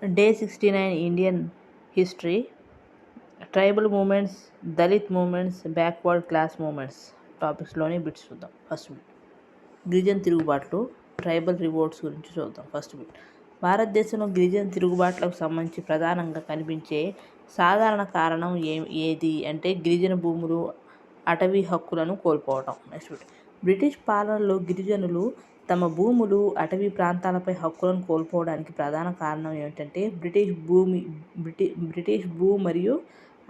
Day 69 Indian history, tribal movements, Dalit movements, backward class movements టాపిక్స్లోని bits చూద్దాం. First bit గిరిజన తిరుగుబాట్లు, ట్రైబల్ రివోల్ట్స్ గురించి చూద్దాం. ఫస్ట్ బిట్ భారతదేశంలో గిరిజన తిరుగుబాట్లకు సంబంధించి ప్రధానంగా కనిపించే సాధారణ కారణం ఏది అంటే గిరిజన భూములు, అటవీ హక్కులను కోల్పోవటం. నెక్స్ట్ బిట్ బ్రిటిష్ పాలనలో గిరిజనులు తమ భూములు, అటవీ ప్రాంతాలపై హక్కులను కోల్పోవడానికి ప్రధాన కారణం ఏమిటంటే బ్రిటిష్ భూ మరియు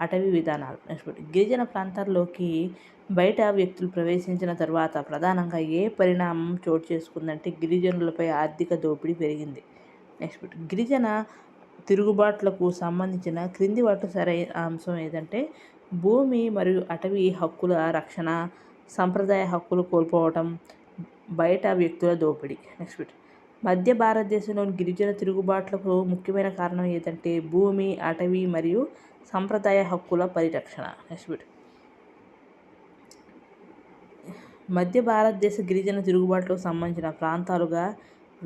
అటవీ విధానాలు. నెక్స్ట్ బిట్ గిరిజన ప్రాంతాల్లోకి బయట వ్యక్తులు ప్రవేశించిన తర్వాత ప్రధానంగా ఏ పరిణామం చోటు చేసుకుందంటే గిరిజనులపై ఆర్థిక దోపిడీ పెరిగింది. నెక్స్ట్ బిట్ గిరిజన తిరుగుబాట్లకు సంబంధించిన క్రింది వాటిలో సరైన అంశం ఏదంటే భూమి మరియు అటవీ హక్కుల రక్షణ, సంప్రదాయ హక్కులు కోల్పోవటం, బయట వ్యక్తుల దోపిడీ. నెక్స్ట్ బిట్ మధ్య భారతదేశంలోని గిరిజన తిరుగుబాట్లకు ముఖ్యమైన కారణం ఏదంటే భూమి, అటవీ మరియు సంప్రదాయ హక్కుల పరిరక్షణ. నెక్స్ట్ బిట్ మధ్య భారతదేశ గిరిజన తిరుగుబాట్లకు సంబంధించిన ప్రాంతాలుగా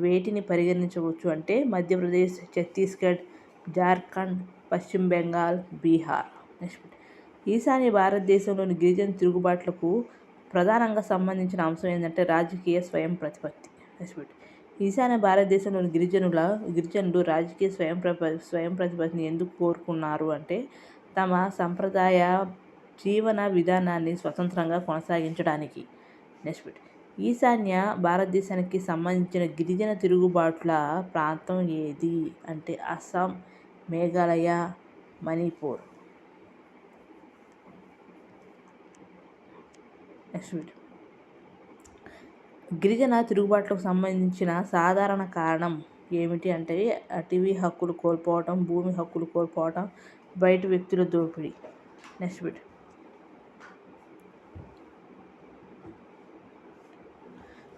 వేటిని పరిగణించవచ్చు అంటే మధ్యప్రదేశ్, ఛత్తీస్గఢ్, జార్ఖండ్, పశ్చిమ బెంగాల్, బీహార్. నెక్స్ట్ బిట్ ఈశాన్య భారతదేశంలోని గిరిజన తిరుగుబాట్లకు ప్రధానంగా సంబంధించిన అంశం ఏంటంటే రాజకీయ స్వయం ప్రతిపత్తి. నెక్స్ట్ బిట్ ఈశాన్య భారతదేశంలోని గిరిజనులు రాజకీయ స్వయం ప్రతిపత్తిని ఎందుకు కోరుకున్నారు అంటే తమ సంప్రదాయ జీవన విధానాన్ని స్వతంత్రంగా కొనసాగించడానికి. నెక్స్ట్ బిట్ ఈశాన్య భారతదేశానికి సంబంధించిన గిరిజన తిరుగుబాట్ల ప్రాంతం ఏది అంటే అస్సాం, మేఘాలయ, మణిపూర్. నెక్స్ట్ బిట్ గిరిజన తిరుగుబాట్లకు సంబంధించిన సాధారణ కారణం ఏమిటి అంటే అటవీ హక్కులు కోల్పోవటం, భూమి హక్కులు కోల్పోవటం, బయట వ్యక్తుల దోపిడీ. నెక్స్ట్ బిట్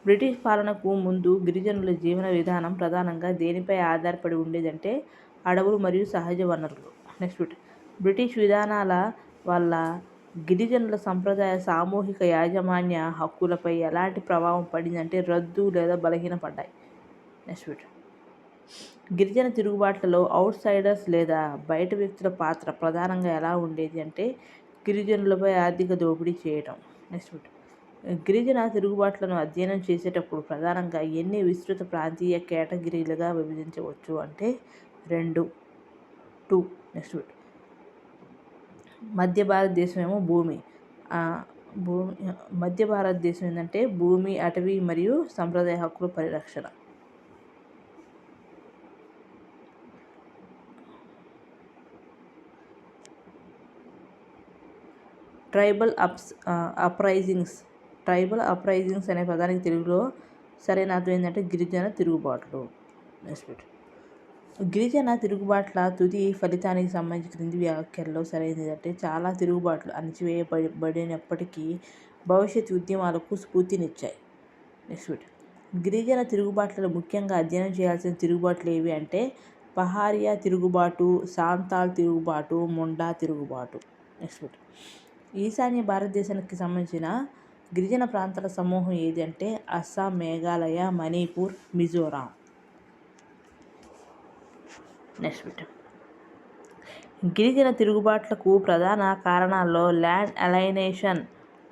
బ్రిటిష్ పాలనకు ముందు గిరిజనుల జీవన విధానం ప్రధానంగా దేనిపై ఆధారపడి ఉండేదంటే అడవులు మరియు సహజ వనరులు. నెక్స్ట్ బిట్ బ్రిటిష్ విధానాల వల్ల గిరిజనుల సంప్రదాయ సామూహిక యాజమాన్య హక్కులపై ఎలాంటి ప్రభావం పడిందంటే రద్దు లేదా బలహీనపడ్డాయి. నెక్స్ట్ బిట్ గిరిజన తిరుగుబాట్లలో అవుట్ సైడర్స్ లేదా బయట వ్యక్తుల పాత్ర ప్రధానంగా ఎలా ఉండేది అంటే గిరిజనులపై ఆర్థిక దోపిడీ చేయటం. నెక్స్ట్ బిట్ గిరిజన తిరుగుబాట్లను అధ్యయనం చేసేటప్పుడు ప్రధానంగా ఎన్ని విస్తృత ప్రాంతీయ కేటగిరీలుగా విభజించవచ్చు అంటే 2. నెక్స్ట్ బిట్ మధ్య భారతదేశం ఏమో మధ్య భారతదేశం ఏంటంటే భూమి, అటవీ మరియు సంప్రదాయ హక్కుల పరిరక్షణ. ట్రైబల్ అప్రైజింగ్స్ అనే పదానికి తెలుగులో సరైన అర్థం ఏంటంటే గిరిజన తిరుగుబాట్లు. నెక్స్ట్ బిట్ గిరిజన తిరుగుబాట్ల తుది ఫలితానికి సంబంధించి క్రింది వ్యాఖ్యల్లో సరైనది అంటే చాలా తిరుగుబాట్లు అణచివేయబడినప్పటికీ భవిష్యత్ ఉద్యమాలకు స్ఫూర్తినిచ్చాయి. నెక్స్ట్ బిట్ గిరిజన తిరుగుబాట్లలో ముఖ్యంగా అధ్యయనం చేయాల్సిన తిరుగుబాట్లు ఏవి అంటే పహారియా తిరుగుబాటు, సాంతాల్ తిరుగుబాటు, ముండా తిరుగుబాటు. నెక్స్ట్ బిట్ ఈశాన్య భారతదేశానికి సంబంధించిన గిరిజన ప్రాంతాల సమూహం ఏది అంటే అస్సాం, మేఘాలయ, మణిపూర్, మిజోరాం. నెక్స్ట్ బిట్ గిరిజన తిరుగుబాట్లకు ప్రధాన కారణాల్లో ల్యాండ్ అలైనేషన్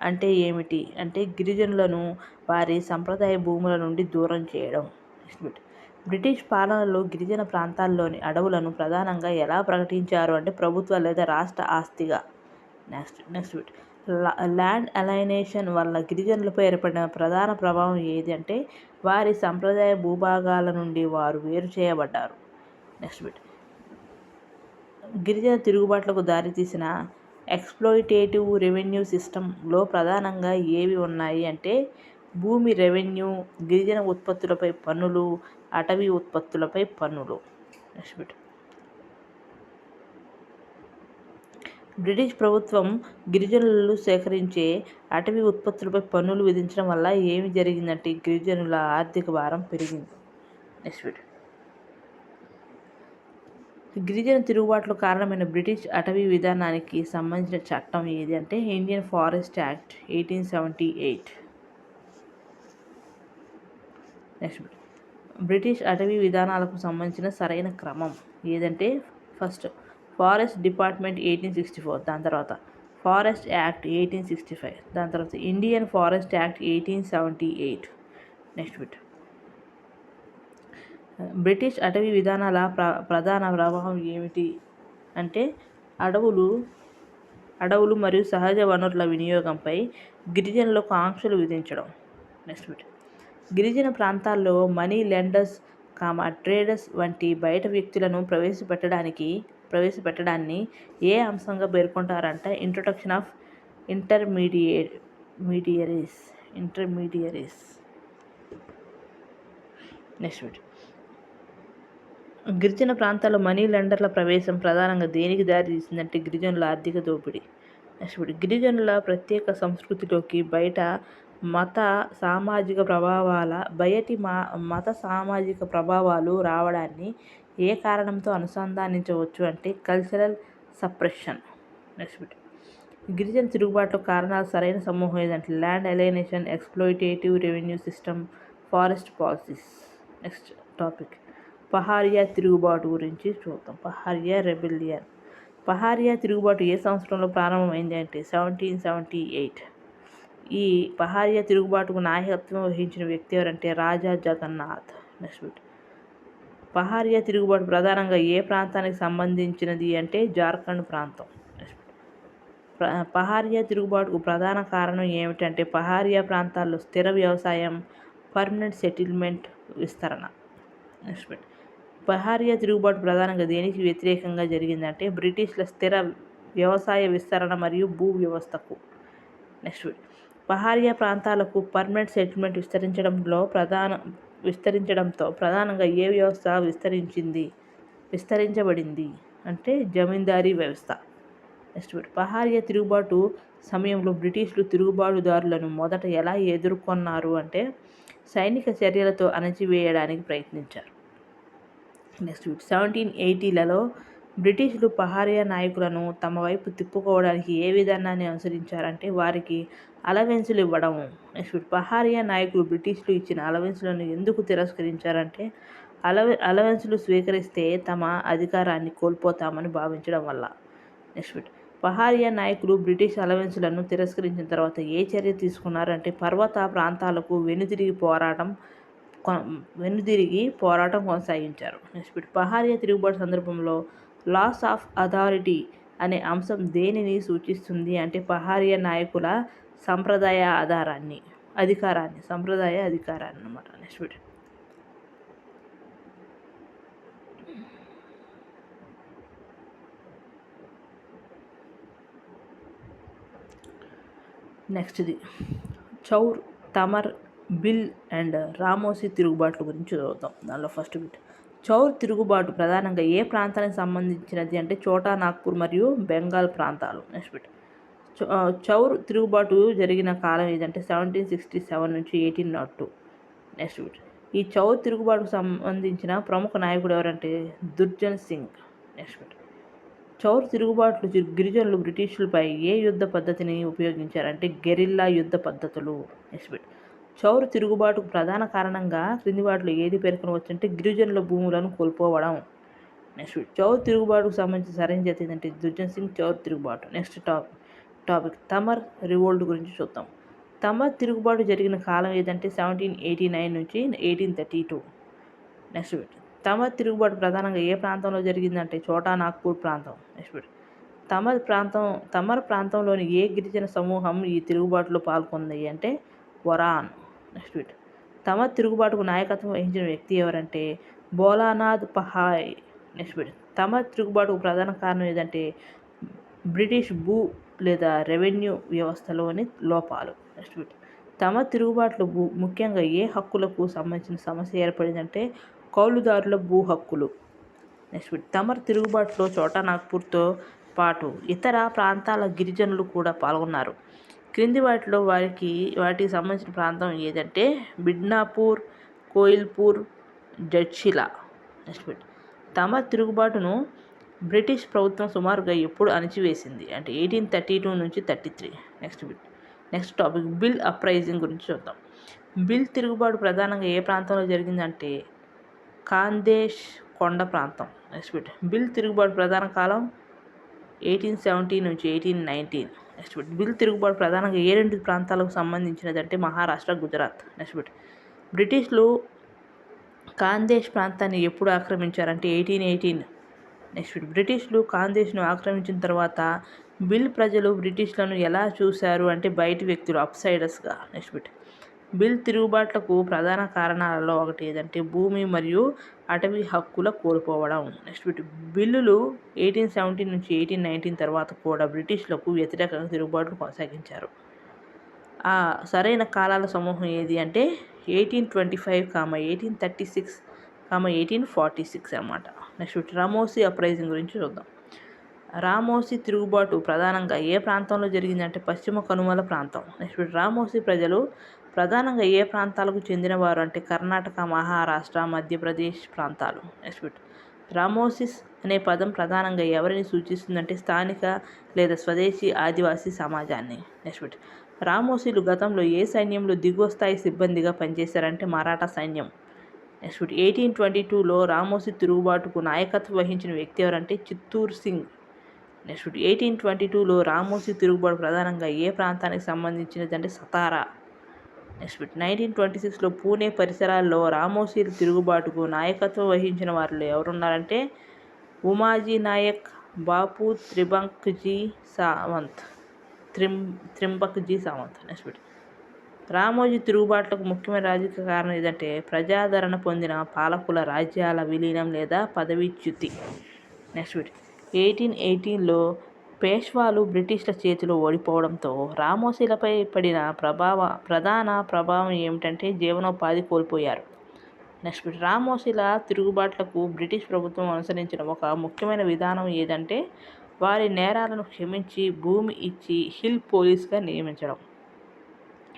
అంటే ఏమిటి అంటే గిరిజనులను వారి సంప్రదాయ భూముల నుండి దూరం చేయడం. నెక్స్ట్ బిట్ బ్రిటిష్ పాలనలో గిరిజన ప్రాంతాల్లోని అడవులను ప్రధానంగా ఎలా ప్రకటించారు అంటే ప్రభుత్వ లేదా రాష్ట్ర ఆస్తిగా. నెక్స్ట్ బిట్ ల్యాండ్ అలైనేషన్ వల్ల గిరిజనులపై ఏర్పడిన ప్రధాన ప్రభావం ఏది అంటే వారి సంప్రదాయ భూభాగాల నుండి వారు వేరు చేయబడ్డారు. నెక్స్ట్ బిట్ గిరిజన తిరుగుబాట్లకు దారితీసిన ఎక్స్ప్లోయిటేటివ్ రెవెన్యూ సిస్టంలో ప్రధానంగా ఏవి ఉన్నాయి అంటే భూమి రెవెన్యూ, గిరిజన ఉత్పత్తులపై పన్నులు, అటవీ ఉత్పత్తులపై పన్నులు. నెక్స్ట్ బిట్ బ్రిటిష్ ప్రభుత్వం గిరిజనులు సేకరించే అటవీ ఉత్పత్తులపై పన్నులు విధించడం వల్ల ఏమి జరిగిందంటే గిరిజనుల ఆర్థిక భారం పెరిగింది. నెక్స్ట్ బిట్ గిరిజన తిరుగుబాట్లు కారణమైన బ్రిటిష్ అటవీ విధానానికి సంబంధించిన చట్టం ఏది అంటే Indian forest act 1878. Next British అటవీ విధానాలకు సంబంధించిన సరైన క్రమం ఏదంటే ఫస్ట్ ఫారెస్ట్ డిపార్ట్మెంట్ 1864, దాని తర్వాత ఫారెస్ట్ యాక్ట్ 1865, దాని తర్వాత Indian forest act 1878. Next bit British అటవీ విధానాల ప్రధాన ప్రభావం ఏమిటి అంటే అడవులు మరియు సహజ వనరుల వినియోగంపై గిరిజనులకు ఆంక్షలు విధించడం. నెక్స్ట్ బిట్ గిరిజన ప్రాంతాల్లో మనీ లెండర్స్, ట్రేడర్స్ వంటి బయట వ్యక్తులను ప్రవేశపెట్టడాన్ని ఏ అంశంగా పేర్కొంటారంటే introduction of intermediaries. Next bit గిరిజన ప్రాంతాల్లో మనీ లెండర్ల ప్రవేశం ప్రధానంగా దేనికి దారి తీసిందంటే గిరిజనుల ఆర్థిక దోపిడీ. నెక్స్ట్ బిట్ గిరిజనుల ప్రత్యేక సంస్కృతిలోకి బయటి మత సామాజిక ప్రభావాలు రావడాన్ని ఏ కారణంతో అనుసంధానించవచ్చు అంటే కల్చరల్ సప్రెషన్. నెక్స్ట్ బిట్ గిరిజన తిరుగుబాటు కారణాలు సరైన సమూహం ఏదంటే land alienation, exploitative revenue system, forest policies. Next topic Paharia తిరుగుబాటు గురించి చూద్దాం. పహారియా రెబెలియన్. పహారియా తిరుగుబాటు ఏ సంవత్సరంలో ప్రారంభమైంది అంటే 1778. ఈ పహారియా తిరుగుబాటుకు నాయకత్వం వహించిన వ్యక్తి ఎవరంటే రాజా జగన్నాథ్. నెక్స్ట్ బిట్ పహారియా తిరుగుబాటు ప్రధానంగా ఏ ప్రాంతానికి సంబంధించినది అంటే జార్ఖండ్ ప్రాంతం. పహారియా తిరుగుబాటుకు ప్రధాన కారణం ఏమిటంటే పహారియా ప్రాంతాల్లో స్థిర వ్యవసాయం, పర్మనెంట్ సెటిల్మెంట్ విస్తరణ. నెక్స్ట్ బిట్ పహారియా తిరుగుబాటు ప్రధానంగా దేనికి వ్యతిరేకంగా జరిగిందంటే బ్రిటిష్ల స్థిర వ్యవసాయ విస్తరణ మరియు భూ వ్యవస్థకు. నెక్స్ట్ బిట్ పహారియా ప్రాంతాలకు పర్మనెంట్ సెటిల్మెంట్ విస్తరించడంతో ప్రధానంగా ఏ వ్యవస్థ విస్తరించబడింది అంటే జమీందారీ వ్యవస్థ. నెక్స్ట్ బిట్ పహారియా తిరుగుబాటు సమయంలో బ్రిటిష్లు తిరుగుబాటుదారులను మొదట ఎలా ఎదుర్కొన్నారు అంటే సైనిక చర్యలతో అణచివేయడానికి ప్రయత్నించారు. నెక్స్ట్ బిట్ 1780లలో బ్రిటిష్లు పహారియా నాయకులను తమ వైపు తిప్పుకోవడానికి ఏ విధానాన్ని అనుసరించారంటే వారికి అలవెన్సులు ఇవ్వడం. నెక్స్ట్ బిట్ పహారియా నాయకులు బ్రిటిష్లు ఇచ్చిన అలవెన్సులను ఎందుకు తిరస్కరించారంటే అలవెన్సులు స్వీకరిస్తే తమ అధికారాన్ని కోల్పోతామని భావించడం వల్ల. నెక్స్ట్ బిట్ పహారియా నాయకులు బ్రిటిష్ అలవెన్సులను తిరస్కరించిన తర్వాత ఏ చర్య తీసుకున్నారంటే పర్వత ప్రాంతాలకు వెనుదిరిగి పోరాటం కొనసాగించారు. నెక్స్ట్ బిట్ పహారియా తిరుగుబాటు సందర్భంలో లాస్ ఆఫ్ అథారిటీ అనే అంశం దేనిని సూచిస్తుంది అంటే పహారియా నాయకుల సంప్రదాయ అధికారాన్ని అన్నమాట. నెక్స్ట్ బిట్ నెక్స్ట్ది చౌర్, తమర్, బిల్ అండ్ రామోసీ తిరుగుబాట్ల గురించి చదువుతాం. దానిలో ఫస్ట్ బిట్ చౌర్ తిరుగుబాటు ప్రధానంగా ఏ ప్రాంతానికి సంబంధించినది అంటే చోటా నాగ్పూర్ మరియు బెంగాల్ ప్రాంతాలు. నెక్స్ట్ బిట్ చౌర్ తిరుగుబాటు జరిగిన కాలం ఏదంటే 1767 నుంచి 1802. నెక్స్ట్ బిట్ ఈ చౌర్ తిరుగుబాటుకు సంబంధించిన ప్రముఖ నాయకుడు ఎవరంటే దుర్జన్ సింగ్. నెక్స్ట్ బిట్ చౌర్ తిరుగుబాట్లు గిరిజనులు బ్రిటిషులపై ఏ యుద్ధ పద్ధతిని ఉపయోగించారంటే గెరిల్లా యుద్ధ పద్ధతులు. నెక్స్ట్ బిట్ చౌర్ తిరుగుబాటుకు ప్రధాన కారణంగా క్రింది వాటిలో ఏది పేర్కొనవచ్చు అంటే గిరిజనుల భూములను కోల్పోవడం. నెక్స్ట్ బిట్ చౌర్ తిరుగుబాటుకు సంబంధించిన సరైన జాతి ఏంటంటే దుర్జన్ సింగ్ చౌర్ తిరుగుబాటు. నెక్స్ట్ టాపిక్ తమర్ రివోల్ట్ గురించి చూద్దాం. తమర్ తిరుగుబాటు జరిగిన కాలం ఏదంటే 1789 నుంచి 1832. నెక్స్ట్ బిట్ తమర్ తిరుగుబాటు ప్రధానంగా ఏ ప్రాంతంలో జరిగిందంటే చోటా నాగ్పూర్ ప్రాంతం. నెక్స్ట్ బిట్ తమర్ ప్రాంతంలోని ఏ గిరిజన సమూహం ఈ తిరుగుబాటులో పాల్గొంది అంటే వరాన్. నెక్స్ట్ బిట్ తమర్ తిరుగుబాటుకు నాయకత్వం వహించిన వ్యక్తి ఎవరంటే భోలానాథ్ పహాయ్. నెక్స్ట్ బిట్ తమర్ తిరుగుబాటుకు ప్రధాన కారణం ఏదంటే బ్రిటిష్ భూ లేదా రెవెన్యూ వ్యవస్థలోని లోపాలు. నెక్స్ట్ బిట్ తమర్ తిరుగుబాటులో ముఖ్యంగా ఏ హక్కులకు సంబంధించిన సమస్య ఏర్పడిందంటే కౌలుదారుల భూ హక్కులు. నెక్స్ట్ బిట్ తమర్ తిరుగుబాటులో చోటా నాగ్పూర్తో పాటు ఇతర ప్రాంతాల గిరిజనులు కూడా పాల్గొన్నారు. క్రింది వాటిలో వాటికి సంబంధించిన ప్రాంతం ఏదంటే మిడ్నాపూర్, కోయిల్పూర్, జడ్షిలా. నెక్స్ట్ బిట్ తమర్ తిరుగుబాటును బ్రిటిష్ ప్రభుత్వం సుమారుగా ఎప్పుడు అణచివేసింది అంటే 1832 నుంచి 33. నెక్స్ట్ టాపిక్ బిల్ అప్రైజింగ్ గురించి చూద్దాం. బిల్ తిరుగుబాటు ప్రధానంగా ఏ ప్రాంతంలో జరిగిందంటే ఖాందేశ్ కొండ ప్రాంతం. నెక్స్ట్ బిట్ బిల్ తిరుగుబాటు ప్రధాన కాలం 1870 నుంచి 1819. నెక్స్ట్ బిట్ బిల్ తిరుగుబాటు ప్రధానంగా ఏ రెండు ప్రాంతాలకు సంబంధించినదంటే మహారాష్ట్ర, గుజరాత్. నెక్స్ట్ బిట్ బ్రిటిష్లు ఖాందేశ్ ప్రాంతాన్ని ఎప్పుడు ఆక్రమించారంటే 1818. నెక్స్ట్ బిట్ బ్రిటిష్లు ఖాందేశ్ను ఆక్రమించిన తర్వాత బిల్ ప్రజలు బ్రిటిష్లను ఎలా చూశారు అంటే బయటి వ్యక్తులు, అప్సైడర్స్గా. నెక్స్ట్ బిట్ బిల్ తిరుగుబాట్లకు ప్రధాన కారణాలలో ఒకటి ఏదంటే భూమి మరియు అటవీ హక్కుల కోల్పోవడం. నెక్స్ట్ బిట్ బిల్లులు 1870 నుంచి 1819 తర్వాత కూడా బ్రిటిష్లకు వ్యతిరేకంగా తిరుగుబాట్లు కొనసాగించారు. ఆ సరైన కాలాల సమూహం ఏది అంటే 1825, 1836, 1846 అన్నమాట. నెక్స్ట్ రామోసీ అప్రైజింగ్ గురించి చూద్దాం. రామోసీ తిరుగుబాటు ప్రధానంగా ఏ ప్రాంతంలో జరిగిందంటే పశ్చిమ కనుమల ప్రాంతం. నెక్స్ట్ రామోసీ ప్రజలు ప్రధానంగా ఏ ప్రాంతాలకు చెందినవారు అంటే కర్ణాటక, మహారాష్ట్ర, మధ్యప్రదేశ్ ప్రాంతాలు. నెక్స్ట్ రామోసిస్ అనే పదం ప్రధానంగా ఎవరిని సూచిస్తుందంటే స్థానిక లేదా స్వదేశీ ఆదివాసీ సమాజాన్ని. నెక్స్ట్ రామోసీలు గతంలో ఏ సైన్యంలో దిగువ స్థాయి సిబ్బందిగా పనిచేశారంటే మరాఠా సైన్యం. నెక్స్ట్ 1822లో రామోసీ తిరుగుబాటుకు నాయకత్వం వహించిన వ్యక్తి ఎవరంటే చిత్తూరు సింగ్. నెక్స్ట్ 1822లో రామోసీ తిరుగుబాటు ప్రధానంగా ఏ ప్రాంతానికి సంబంధించినదంటే సతారా. నెక్స్ట్ 1926లో పూణే పరిసరాల్లో రామోసీల తిరుగుబాటుకు నాయకత్వం వహించిన వారిలో ఎవరున్నారంటే ఉమాజీ నాయక్, బాపు త్రింబక్జీ సావంత్. నెక్స్ట్ రామోజీ తిరుగుబాట్లకు ముఖ్యమైన రాజకీయ కారణం ఏదంటే ప్రజాదరణ పొందిన పాలకుల రాజ్యాల విలీనం లేదా పదవీచ్యుతి. నెక్స్ట్ 1818లో పేష్వాలు బ్రిటిష్ల చేతిలో ఓడిపోవడంతో రామోసీలపై పడిన ప్రధాన ప్రభావం ఏమిటంటే జీవనోపాధి కోల్పోయారు. నెక్స్ట్ రామోసీల తిరుగుబాట్లకు బ్రిటిష్ ప్రభుత్వం అనుసరించిన ఒక ముఖ్యమైన విధానం ఏదంటే వారి నేరాలను క్షమించి భూమి ఇచ్చి హిల్ పోలీస్గా నియమించడం.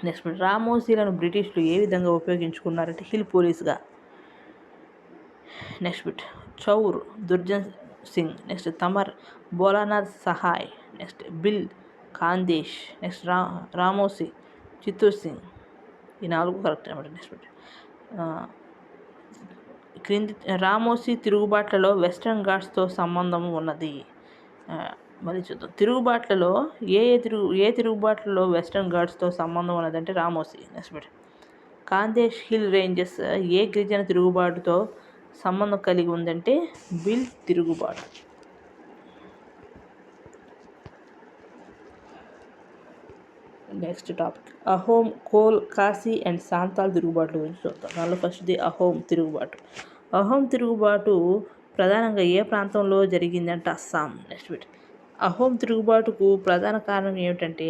నెక్స్ట్ రామోసీలను బ్రిటిష్లు ఏ విధంగా ఉపయోగించుకున్నారంటే హిల్ పోలీస్గా. Next Chaur Durjan Singh. Next Tamar Bholanath Sahay. Next Bhil Khandesh. Next Ramosi Chittur Singh. ఈ 4 కరెక్ట్ అనమాట. నెక్స్ట్ క్రింది రామోసీ తిరుగుబాట్లలో వెస్ట్రన్ ఘాట్స్తో సంబంధం ఉన్నది. మళ్ళీ చూద్దాం. తిరుగుబాట్లలో ఏ తిరుగుబాట్లలో వెస్ట్రన్ ఘాట్స్తో సంబంధం ఉన్నదంటే Ramosi. Next Khandesh hill ranges ఏ గిరిజన తిరుగుబాటుతో సంబంధం కలిగి ఉందంటే బిల్ తిరుగుబాటు. Next topic Ahom, Kol, Khasi and Santhal తిరుగుబాటు గురించి చూద్దాం. దానిలో ఫస్ట్ది అహోమ్ తిరుగుబాటు. అహోమ్ తిరుగుబాటు ప్రధానంగా ఏ ప్రాంతంలో జరిగిందంటే అస్సాం. నెక్స్ట్ అహోమ్ తిరుగుబాటుకు ప్రధాన కారణం ఏమిటంటే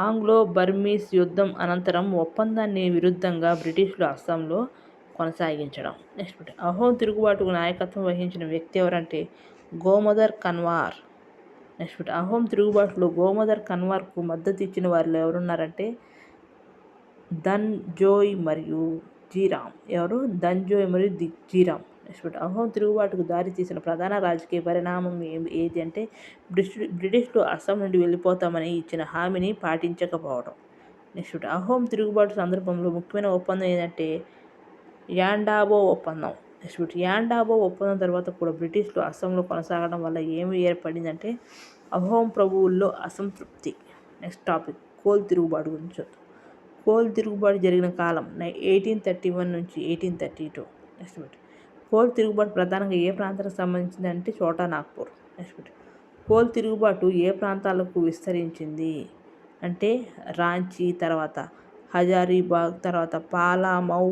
ఆంగ్లో బర్మీస్ యుద్ధం అనంతరం ఒప్పందాన్ని విరుద్ధంగా బ్రిటిష్లు అస్సాంలో కొనసాగించడం. నెక్స్ట్ అహోమ్ తిరుగుబాటుకు నాయకత్వం వహించిన వ్యక్తి ఎవరంటే గోమదర్ కన్వార్. నెక్స్ట్ అహోమ్ తిరుగుబాటులో గోమదర్ కన్వార్కు మద్దతు ఇచ్చిన వారిలో ఎవరున్నారంటే ధన్జోయ్ మరియు జీరామ్. ఎవరు? ధన్జోయ్ మరియు జీరామ్. నెక్స్ట్ అహోమ్ తిరుగుబాటుకు దారి తీసిన ప్రధాన రాజకీయ పరిణామం ఏది అంటే బ్రిటిష్లు అస్సాం నుండి వెళ్ళిపోతామని ఇచ్చిన హామీని పాటించకపోవడం. నెక్స్ట్ అహోమ్ తిరుగుబాటు సందర్భంలో ముఖ్యమైన ఒప్పందం ఏంటంటే యాండాబో ఒప్పందం. నెక్స్ట్ యాండాబో ఒప్పందం తర్వాత కూడా బ్రిటిష్లు అస్సాంలో కొనసాగడం వల్ల ఏమి ఏర్పడిందంటే అహోమ్ ప్రభువుల్లో అసంతృప్తి. నెక్స్ట్ టాపిక్ కోల్ తిరుగుబాటు గురించి చూద్దాం. కోల్ తిరుగుబాటు జరిగిన కాలం 1831 నుంచి 1832. నెక్స్ట్ కోల్ తిరుగుబాటు ప్రధానంగా ఏ ప్రాంతానికి సంబంధించింది అంటే చోటా నాగ్పూర్. నెక్స్ట్ కోల్ తిరుగుబాటు ఏ ప్రాంతాలకు విస్తరించింది అంటే రాంచీ, తర్వాత హజారీబాగ్, తర్వాత పాలామౌ,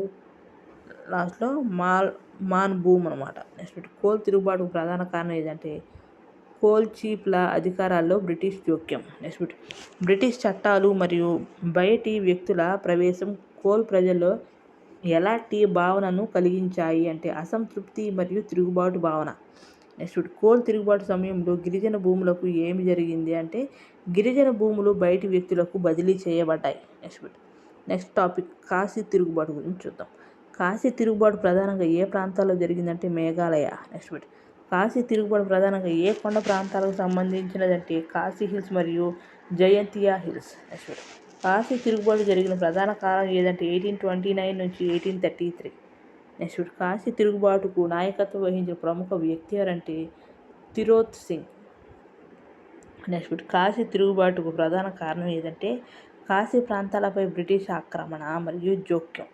లాస్ట్లో మాన్భూమ్ అనమాట. నెక్స్ట్ కోల్ తిరుగుబాటుకు ప్రధాన కారణం ఏదంటే కోల్ చీఫ్ల అధికారాల్లో బ్రిటిష్ జోక్యం. నెక్స్ట్ బ్రిటిష్ చట్టాలు మరియు బయటి వ్యక్తుల ప్రవేశం కోల్ ప్రజల్లో ఎలాంటి భావనను కలిగించాయి అంటే అసంతృప్తి మరియు తిరుగుబాటు భావన. నెక్స్ట్ కోల్ తిరుగుబాటు సమయంలో గిరిజన భూములకు ఏమి జరిగింది అంటే గిరిజన భూములు బయటి వ్యక్తులకు బదిలీ చేయబడ్డాయి. నెక్స్ట్ టాపిక్ కాశీ తిరుగుబాటు గురించి చూద్దాం. కాశీ తిరుగుబాటు ప్రధానంగా ఏ ప్రాంతాల్లో జరిగిందంటే మేఘాలయ. నెక్స్ట్ కాశీ తిరుగుబాటు ప్రధానంగా ఏ కొండ ప్రాంతాలకు సంబంధించినదంటే కాశీ హిల్స్ మరియు జయంతియా హిల్స్. నెక్స్ట్ కాశీ తిరుగుబాటు జరిగిన ప్రధాన కాలం ఏదంటే 1829 నుంచి 1833. నెక్స్ట్ కాశీ తిరుగుబాటుకు నాయకత్వం వహించిన ప్రముఖ వ్యక్తి ఎవరంటే తిరోత్ సింగ్. నెక్స్ట్ కాశీ తిరుగుబాటుకు ప్రధాన కారణం ఏదంటే కాశీ ప్రాంతాలపై బ్రిటిష్ ఆక్రమణ మరియు జోక్యం.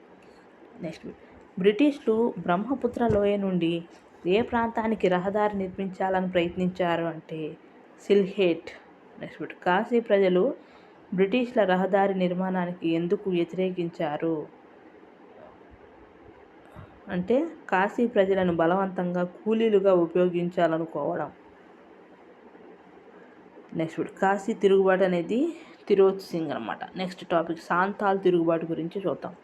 నెక్స్ట్ బ్రిటిష్లు బ్రహ్మపుత్ర లోయ నుండి ఏ ప్రాంతానికి రహదారి నిర్మించాలని ప్రయత్నించారు అంటే సిల్హేట్. నెక్స్ట్ కాశీ ప్రజలు బ్రిటిష్ల రహదారి నిర్మాణానికి ఎందుకు వ్యతిరేకించారు అంటే కాశీ ప్రజలను బలవంతంగా కూలీలుగా ఉపయోగించాలనుకోవడం. నెక్స్ట్ కాశీ తిరుగుబాటు అనేది తిరోత్ సింగ్ అనమాట. నెక్స్ట్ టాపిక్ సాంతాల్ తిరుగుబాటు గురించి చూద్దాం.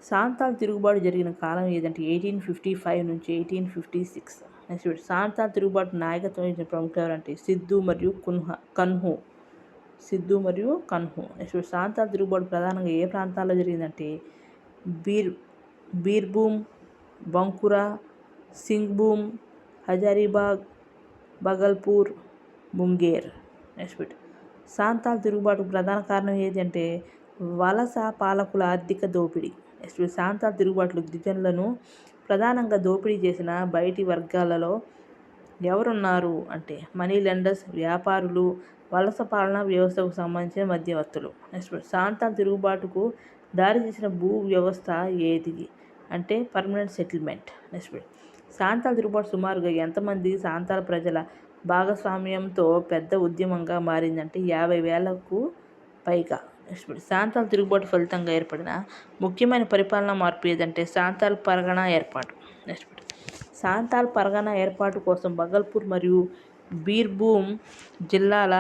సాంతాల్ తిరుగుబాటు జరిగిన కాలం ఏదంటే 1855 నుంచి 1856. నెక్స్ట్ సాంతాల్ తిరుగుబాటు నాయకత్వం వహించిన ప్రముఖులు ఎవరంటే సిద్ధు మరియు కన్హు. నెక్స్ట్ సాంతాల్ తిరుగుబాటు ప్రధానంగా ఏ ప్రాంతాల్లో జరిగిందంటే బీర్భూమ్, బంకురా, సింగ్భూమ్, హజారీబాగ్, బగల్పూర్, ముంగేర్. నెక్స్ట్ సాంతాల్ తిరుగుబాటుకు ప్రధాన కారణం ఏంటంటే వలస పాలకుల ఆర్థిక దోపిడీ. నెక్స్ట్ సాంతాల్ తిరుగుబాటులు గిరిజనులను ప్రధానంగా దోపిడీ చేసిన బయటి వర్గాలలో ఎవరున్నారు అంటే మనీ లెండర్స్, వ్యాపారులు, వలస పాలనా వ్యవస్థకు సంబంధించిన మధ్యవర్తులు. నెక్స్ట్ సాంతాల్ తిరుగుబాటుకు దారి తీసిన భూ వ్యవస్థ ఏది అంటే పర్మనెంట్ సెటిల్మెంట్. నెక్స్ట్ సాంతాల్ తిరుగుబాటు సుమారుగా ఎంతమంది సాంతాల్ ప్రజల భాగస్వామ్యంతో పెద్ద ఉద్యమంగా మారిందంటే 50,000కు పైగా. నెక్స్ట్ సాంతాల్ తిరుగుబాటు ఫలితంగా ఏర్పడిన ముఖ్యమైన పరిపాలనా మార్పు ఏదంటే సాంతాల్ పరగణా ఏర్పాటు. నెక్స్ట్ సాంతాల్ పరగణా ఏర్పాటు కోసం బగల్పూర్ మరియు బీర్భూమ్ జిల్లాల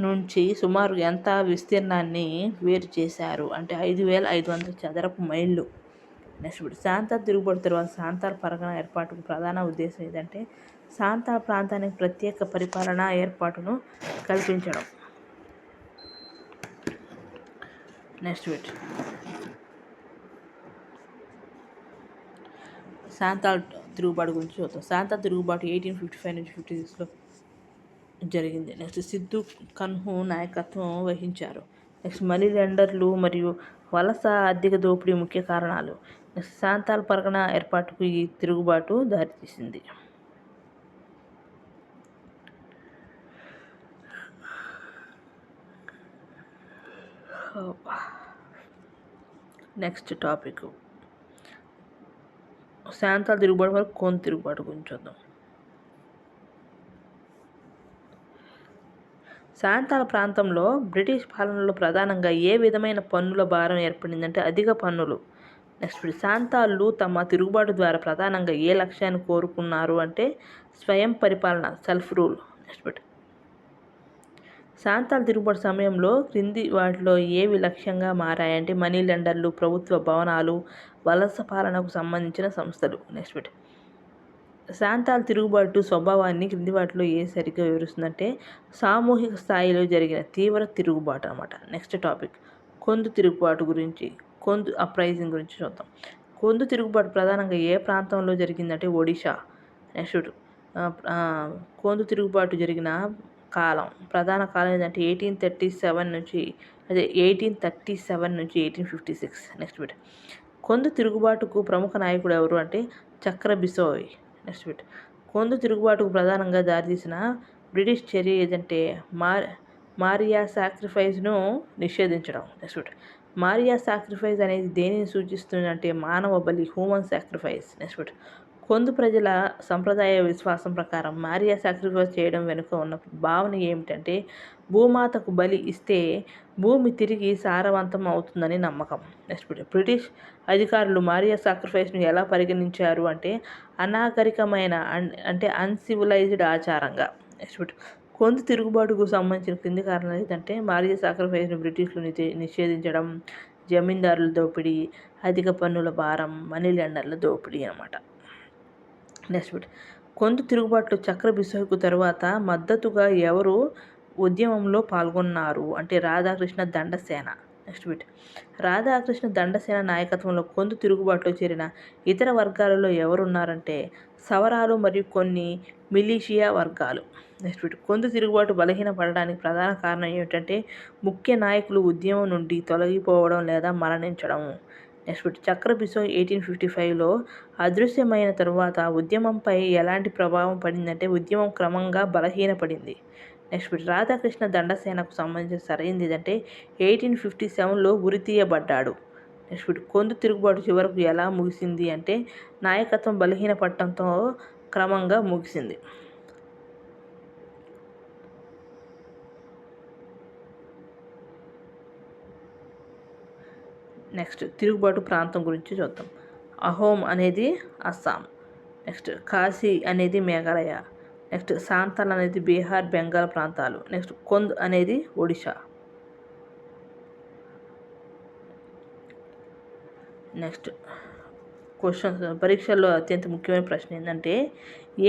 నుంచి సుమారు ఎంత విస్తీర్ణాన్ని వేరు చేశారు అంటే 5,500 చదరపు మైళ్ళు. నెక్స్ట్ సాంతాల్ తిరుగుబాటు తర్వాత సాంతాల్ పరగణా ఏర్పాటుకు ప్రధాన ఉద్దేశం ఏదంటే సాంతాల్ ప్రాంతానికి ప్రత్యేక పరిపాలనా ఏర్పాటును కల్పించడం. నెక్స్ట్ సాంతాల్ తిరుగుబాటు గురించి చూద్దాం. సాంతాల్ తిరుగుబాటు 1855 నుంచి 56లో జరిగింది. నెక్స్ట్ సిద్ధు కన్హు నాయకత్వం వహించారు. నెక్స్ట్ మనీ లెండర్లు మరియు వలస ఆర్థిక దోపిడీ ముఖ్య కారణాలు. నెక్స్ట్ సాంతాల్ పరగణా ఏర్పాటుకు ఈ తిరుగుబాటు దారితీసింది. నెక్స్ట్ టాపిక్ సాంతాల్ తిరుగుబాటు వరకు కోన్ తిరుగుబాటు గురించి చూద్దాం. సాంతాల్ ప్రాంతంలో బ్రిటిష్ పాలనలో ప్రధానంగా ఏ విధమైన పన్నుల భారం ఏర్పడిందంటే అధిక పన్నులు. నెక్స్ట్ సాంతాళ్ళు తమ తిరుగుబాటు ద్వారా ప్రధానంగా ఏ లక్ష్యాన్ని కోరుకున్నారు అంటే స్వయం పరిపాలన, సెల్ఫ్ రూల్. నెక్స్ట్ సాంతాల్ తిరుగుబాటు సమయంలో క్రింది వాటిలో ఏవి లక్ష్యంగా మారాయంటే మనీ లెండర్లు, ప్రభుత్వ భవనాలు, వలస పాలనకు సంబంధించిన సంస్థలు. నెక్స్ట్ సాంతాల్ తిరుగుబాటు స్వభావాన్ని క్రింది వాటిలో ఏ సరిగ్గా వివరిస్తుందంటే సామూహిక స్థాయిలో జరిగిన తీవ్ర తిరుగుబాటు అనమాట. నెక్స్ట్ టాపిక్ కొందు తిరుగుబాటు గురించి, కొందు అప్రైజింగ్ గురించి చూద్దాం. కొందు తిరుగుబాటు ప్రధానంగా ఏ ప్రాంతంలో జరిగిందంటే ఒడిషా. నెక్స్ట్ కొందు తిరుగుబాటు జరిగిన కాలం, ప్రధాన కాలం ఏంటంటే 1837 నుంచి 1856. నెక్స్ట్ కొందు తిరుగుబాటుకు ప్రముఖ నాయకుడు ఎవరు అంటే చక్ర బిసోయ్. నెక్స్ట్ కొందు తిరుగుబాటుకు ప్రధానంగా దారితీసిన బ్రిటిష్ చర్య ఏదంటే మారియా సాక్రిఫైస్ను నిషేధించడం. నెక్స్ట్ మారియా సాక్రిఫైస్ అనేది దేనిని సూచిస్తుందంటే మానవ బలి, హ్యూమన్ సాక్రిఫైస్. నెక్స్ట్ కొందు ప్రజల సంప్రదాయ విశ్వాసం ప్రకారం మారియా సాక్రిఫైస్ చేయడం వెనుక ఉన్న భావన ఏమిటంటే భూమాతకు బలి ఇస్తే భూమి తిరిగి సారవంతం అవుతుందని నమ్మకం. నెక్స్ట్ బ్రిటిష్ అధికారులు మారియా సాక్రిఫైస్ను ఎలా పరిగణించారు అంటే అనాగరికమైన అంటే అన్సివిలైజ్డ్ ఆచారంగా. నెక్స్ట్ కొందు తిరుగుబాటుకు సంబంధించిన క్రింది కారణాలు ఏంటంటే మారియా సాక్రిఫైస్ను బ్రిటిష్లు నిషేధించడం, జమీందారుల దోపిడీ, అధిక పన్నుల భారం, మనీ లెండర్ల దోపిడీ అన్నమాట. నెక్స్ట్ కొందు తిరుగుబాటులో చక్ర బిసోయ్కు తర్వాత మద్దతుగా ఎవరు ఉద్యమంలో పాల్గొన్నారు అంటే రాధాకృష్ణ దండసేన. నెక్స్ట్ రాధాకృష్ణ దండసేన నాయకత్వంలో కొందు తిరుగుబాటులో చేరిన ఇతర వర్గాలలో ఎవరున్నారంటే సవరాలు మరియు కొన్ని మిలీషియా వర్గాలు. నెక్స్ట్ కొందు తిరుగుబాటు బలహీనపడడానికి ప్రధాన కారణం ఏమిటంటే ముఖ్య నాయకులు ఉద్యమం నుండి తొలగిపోవడం లేదా మరణించడం. నెక్స్ట్ చక్రబిసో 1855లో అదృశ్యమైన తరువాత ఉద్యమంపై ఎలాంటి ప్రభావం పడిందంటే ఉద్యమం క్రమంగా బలహీనపడింది. నెక్స్ట్ రాధాకృష్ణ దండసేనకు సంబంధించిన సరైనది ఏదంటే 1857లో ఉరితీయబడ్డాడు. నెక్స్ట్ కొందు తిరుగుబాటు చివరకు ఎలా ముగిసింది అంటే నాయకత్వం బలహీనపడటంతో క్రమంగా ముగిసింది. నెక్స్ట్ తిరుగుబాటు ప్రాంతం గురించి చూద్దాం. అహోమ్ అనేది అస్సాం. నెక్స్ట్ కాశీ అనేది మేఘాలయ. నెక్స్ట్ సాంతాల్ అనేది బీహార్ బెంగాల్ ప్రాంతాలు. నెక్స్ట్ కొంద్ అనేది ఒడిశా. నెక్స్ట్ క్వశ్చన్స్ పరీక్షల్లో అత్యంత ముఖ్యమైన ప్రశ్న ఏంటంటే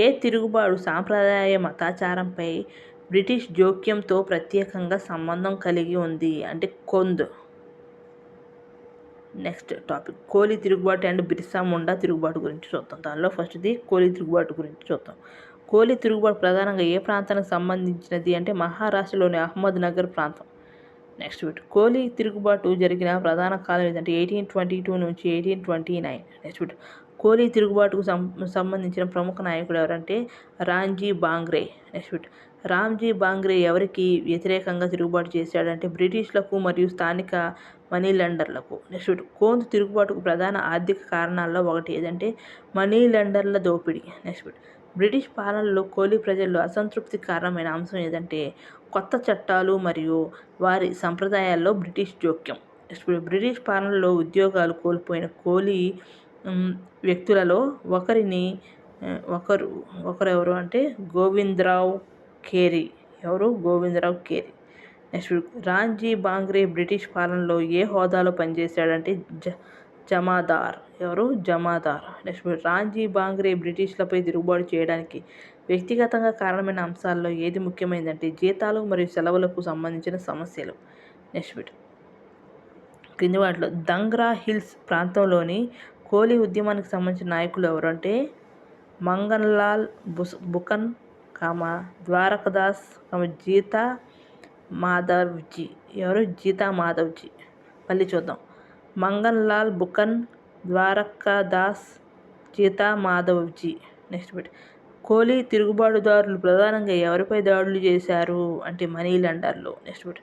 ఏ తిరుగుబాటు సాంప్రదాయ మతాచారంపై బ్రిటిష్ జోక్యంతో ప్రత్యేకంగా సంబంధం కలిగి ఉంది అంటే కొంద్. నెక్స్ట్ టాపిక్ కోలి తిరుగుబాటు అండ్ బిర్సా ముండా తిరుగుబాటు గురించి చూద్దాం. దానిలో ఫస్ట్ది కోలి తిరుగుబాటు గురించి చూద్దాం. కోలి తిరుగుబాటు ప్రధానంగా ఏ ప్రాంతానికి సంబంధించినది అంటే మహారాష్ట్రలోని అహ్మద్ నగర్ ప్రాంతం. నెక్స్ట్ కోలి తిరుగుబాటు జరిగిన ప్రధాన కాలం ఏంటంటే 1822 నుంచి 1829. నెక్స్ట్ కోలి తిరుగుబాటుకు సంబంధించిన ప్రముఖ నాయకుడు ఎవరంటే రాంజీ బాంగ్రే. నెక్స్ట్ రామ్జీ బాంగ్రే ఎవరికి వ్యతిరేకంగా తిరుగుబాటు చేశాడంటే బ్రిటిష్లకు మరియు స్థానిక మనీలాండర్లకు. నెక్స్ట్ కోంద్ తిరుగుబాటుకు ప్రధాన ఆర్థిక కారణాల్లో ఒకటి ఏదంటే మనీలాండర్ల దోపిడీ. నెక్స్ట్ బ్రిటిష్ పాలనలో కోలి ప్రజల్లో అసంతృప్తి కారణమైన అంశం ఏదంటే కొత్త చట్టాలు మరియు వారి సంప్రదాయాల్లో బ్రిటిష్ జోక్యం. నెక్స్ట్ బ్రిటిష్ పాలనలో ఉద్యోగాలు కోల్పోయిన కోలి వ్యక్తులలో ఒకరెవరు అంటే గోవిందరావు కేరీ. గోవిందరావు కేరీ. నెక్స్ట్ రాంజీ బాంగ్రే బ్రిటిష్ పాలనలో ఏ హోదాలో పనిచేశాడంటే జమాదార్. జమాదార్. నెక్స్ట్ రాంజీ బాంగ్రే బ్రిటిష్లపై తిరుగుబాటు చేయడానికి వ్యక్తిగతంగా కారణమైన అంశాల్లో ఏది ముఖ్యమైనదంటే జీతాలు మరియు సెలవులకు సంబంధించిన సమస్యలు. నెక్స్ట్ క్రింది వాటిలో దంగ్రా హిల్స్ ప్రాంతంలోని కోలి ఉద్యమానికి సంబంధించిన నాయకులు ఎవరంటే మంగన్లాల్ బుకన్, ద్వారకదాస్, జీతా మాధవ్జీ. జీతా మాధవ్జీ. మళ్ళీ చూద్దాం. మంగన్లాల్ బుకన్, ద్వారకదాస్, జీతా మాధవ్జీ. నెక్స్ట్ కోలి తిరుగుబాటుదారులు ప్రధానంగా ఎవరిపై దాడులు చేశారు అంటే మనీలాండర్లు. నెక్స్ట్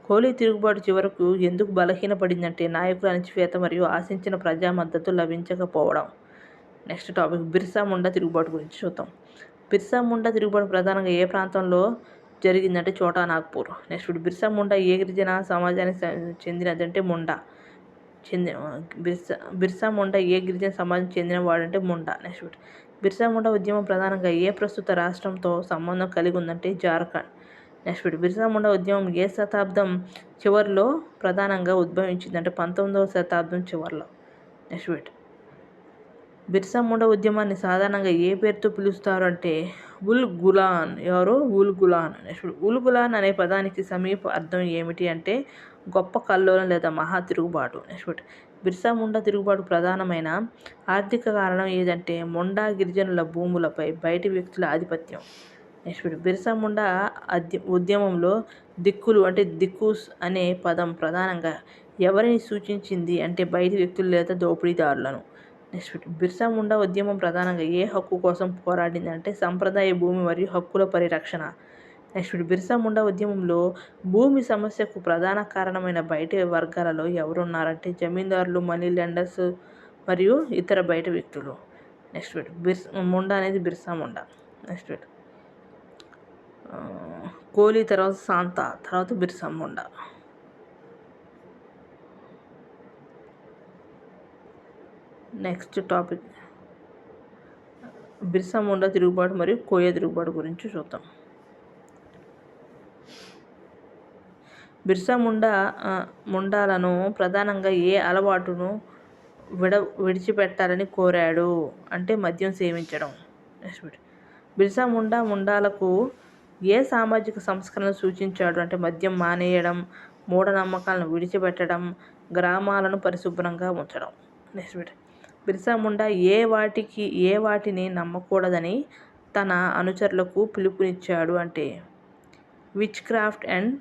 కోలి తిరుగుబాటు చివరకు ఎందుకు బలహీనపడిందంటే నాయకుల అణచివేత మరియు ఆశించిన ప్రజా మద్దతు లభించకపోవడం. నెక్స్ట్ టాపిక్ బిర్సా ముండా తిరుగుబాటు గురించి చూద్దాం. బిర్సా ముండా తిరుగుబాటు ప్రధానంగా ఏ ప్రాంతంలో జరిగిందంటే చోటా నాగ్పూర్. నెక్స్ట్ బిర్సా ముండా ఏ గిరిజన సమాజానికి చెందినదంటే ముండా. బిర్సా ముండా ఏ గిరిజన సమాజానికి చెందిన వాడంటే ముండా. నెక్స్ట్ బిర్సా ముండా ఉద్యమం ప్రధానంగా ఏ ప్రస్తుత రాష్ట్రంతో సంబంధం కలిగి ఉందంటే జార్ఖండ్. నెక్స్ట్ బిర్సా ముండా ఉద్యమం ఏ శతాబ్దం చివరిలో ప్రధానంగా ఉద్భవించిందంటే 19వ శతాబ్దం చివరిలో. నెక్స్ట్ బిర్సా ముండా ఉద్యమాన్ని సాధారణంగా ఏ పేరుతో పిలుస్తారు అంటే ఉల్ గులాన్. ఉల్ గులాన్. నెక్స్ట్ ఉల్ గులాన్ అనే పదానికి సమీప అర్థం ఏమిటి అంటే గొప్ప కల్లోలం లేదా మహా తిరుగుబాటు. నెక్స్ట్ బిర్సా ముండా తిరుగుబాటు ప్రధానమైన ఆర్థిక కారణం ఏదంటే ముండా గిరిజనుల భూములపై బయటి వ్యక్తుల ఆధిపత్యం. నెక్స్ట్ బిర్సా ముండా ఉద్యమంలో దిక్కులు అంటే దిక్కుస్ అనే పదం ప్రధానంగా ఎవరిని సూచించింది అంటే బయటి వ్యక్తులు లేదా దోపిడీదారులను. నెక్స్ట్ బిర్సా ముండా ఉద్యమం ప్రధానంగా ఏ హక్కు కోసం పోరాడింది అంటే సంప్రదాయ భూమి మరియు హక్కుల పరిరక్షణ. నెక్స్ట్ బిర్సా ముండా ఉద్యమంలో భూమి సమస్యకు ప్రధాన కారణమైన బయట వర్గాలలో ఎవరున్నారంటే జమీందారులు, మనీలాండర్స్ మరియు ఇతర బయట వ్యక్తులు. నెక్స్ట్ ముండా అనేది బిర్సా ముండా. నెక్స్ట్ కోలి తర్వాత సాంతా తర్వాత బిర్సా ముండా. నెక్స్ట్ టాపిక్ బిర్సా ముండా తిరుగుబాటు మరియు కోయ తిరుగుబాటు గురించి చూద్దాం. బిర్సా ముండాలను ప్రధానంగా ఏ అలవాటును విడిచిపెట్టాలని కోరాడు అంటే మద్యం సేవించడం. నెక్స్ట్ బిర్సా ముండాలకు ఏ సామాజిక సంస్కరణలు సూచించాడు అంటే మద్యం మానేయడం, మూఢనమ్మకాలను విడిచిపెట్టడం, గ్రామాలను పరిశుభ్రంగా ఉంచడం. నెక్స్ట్ బిర్సా ముండా ఏ వాటిని నమ్మకూడదని తన అనుచరులకు పిలుపునిచ్చాడు అంటే witchcraft and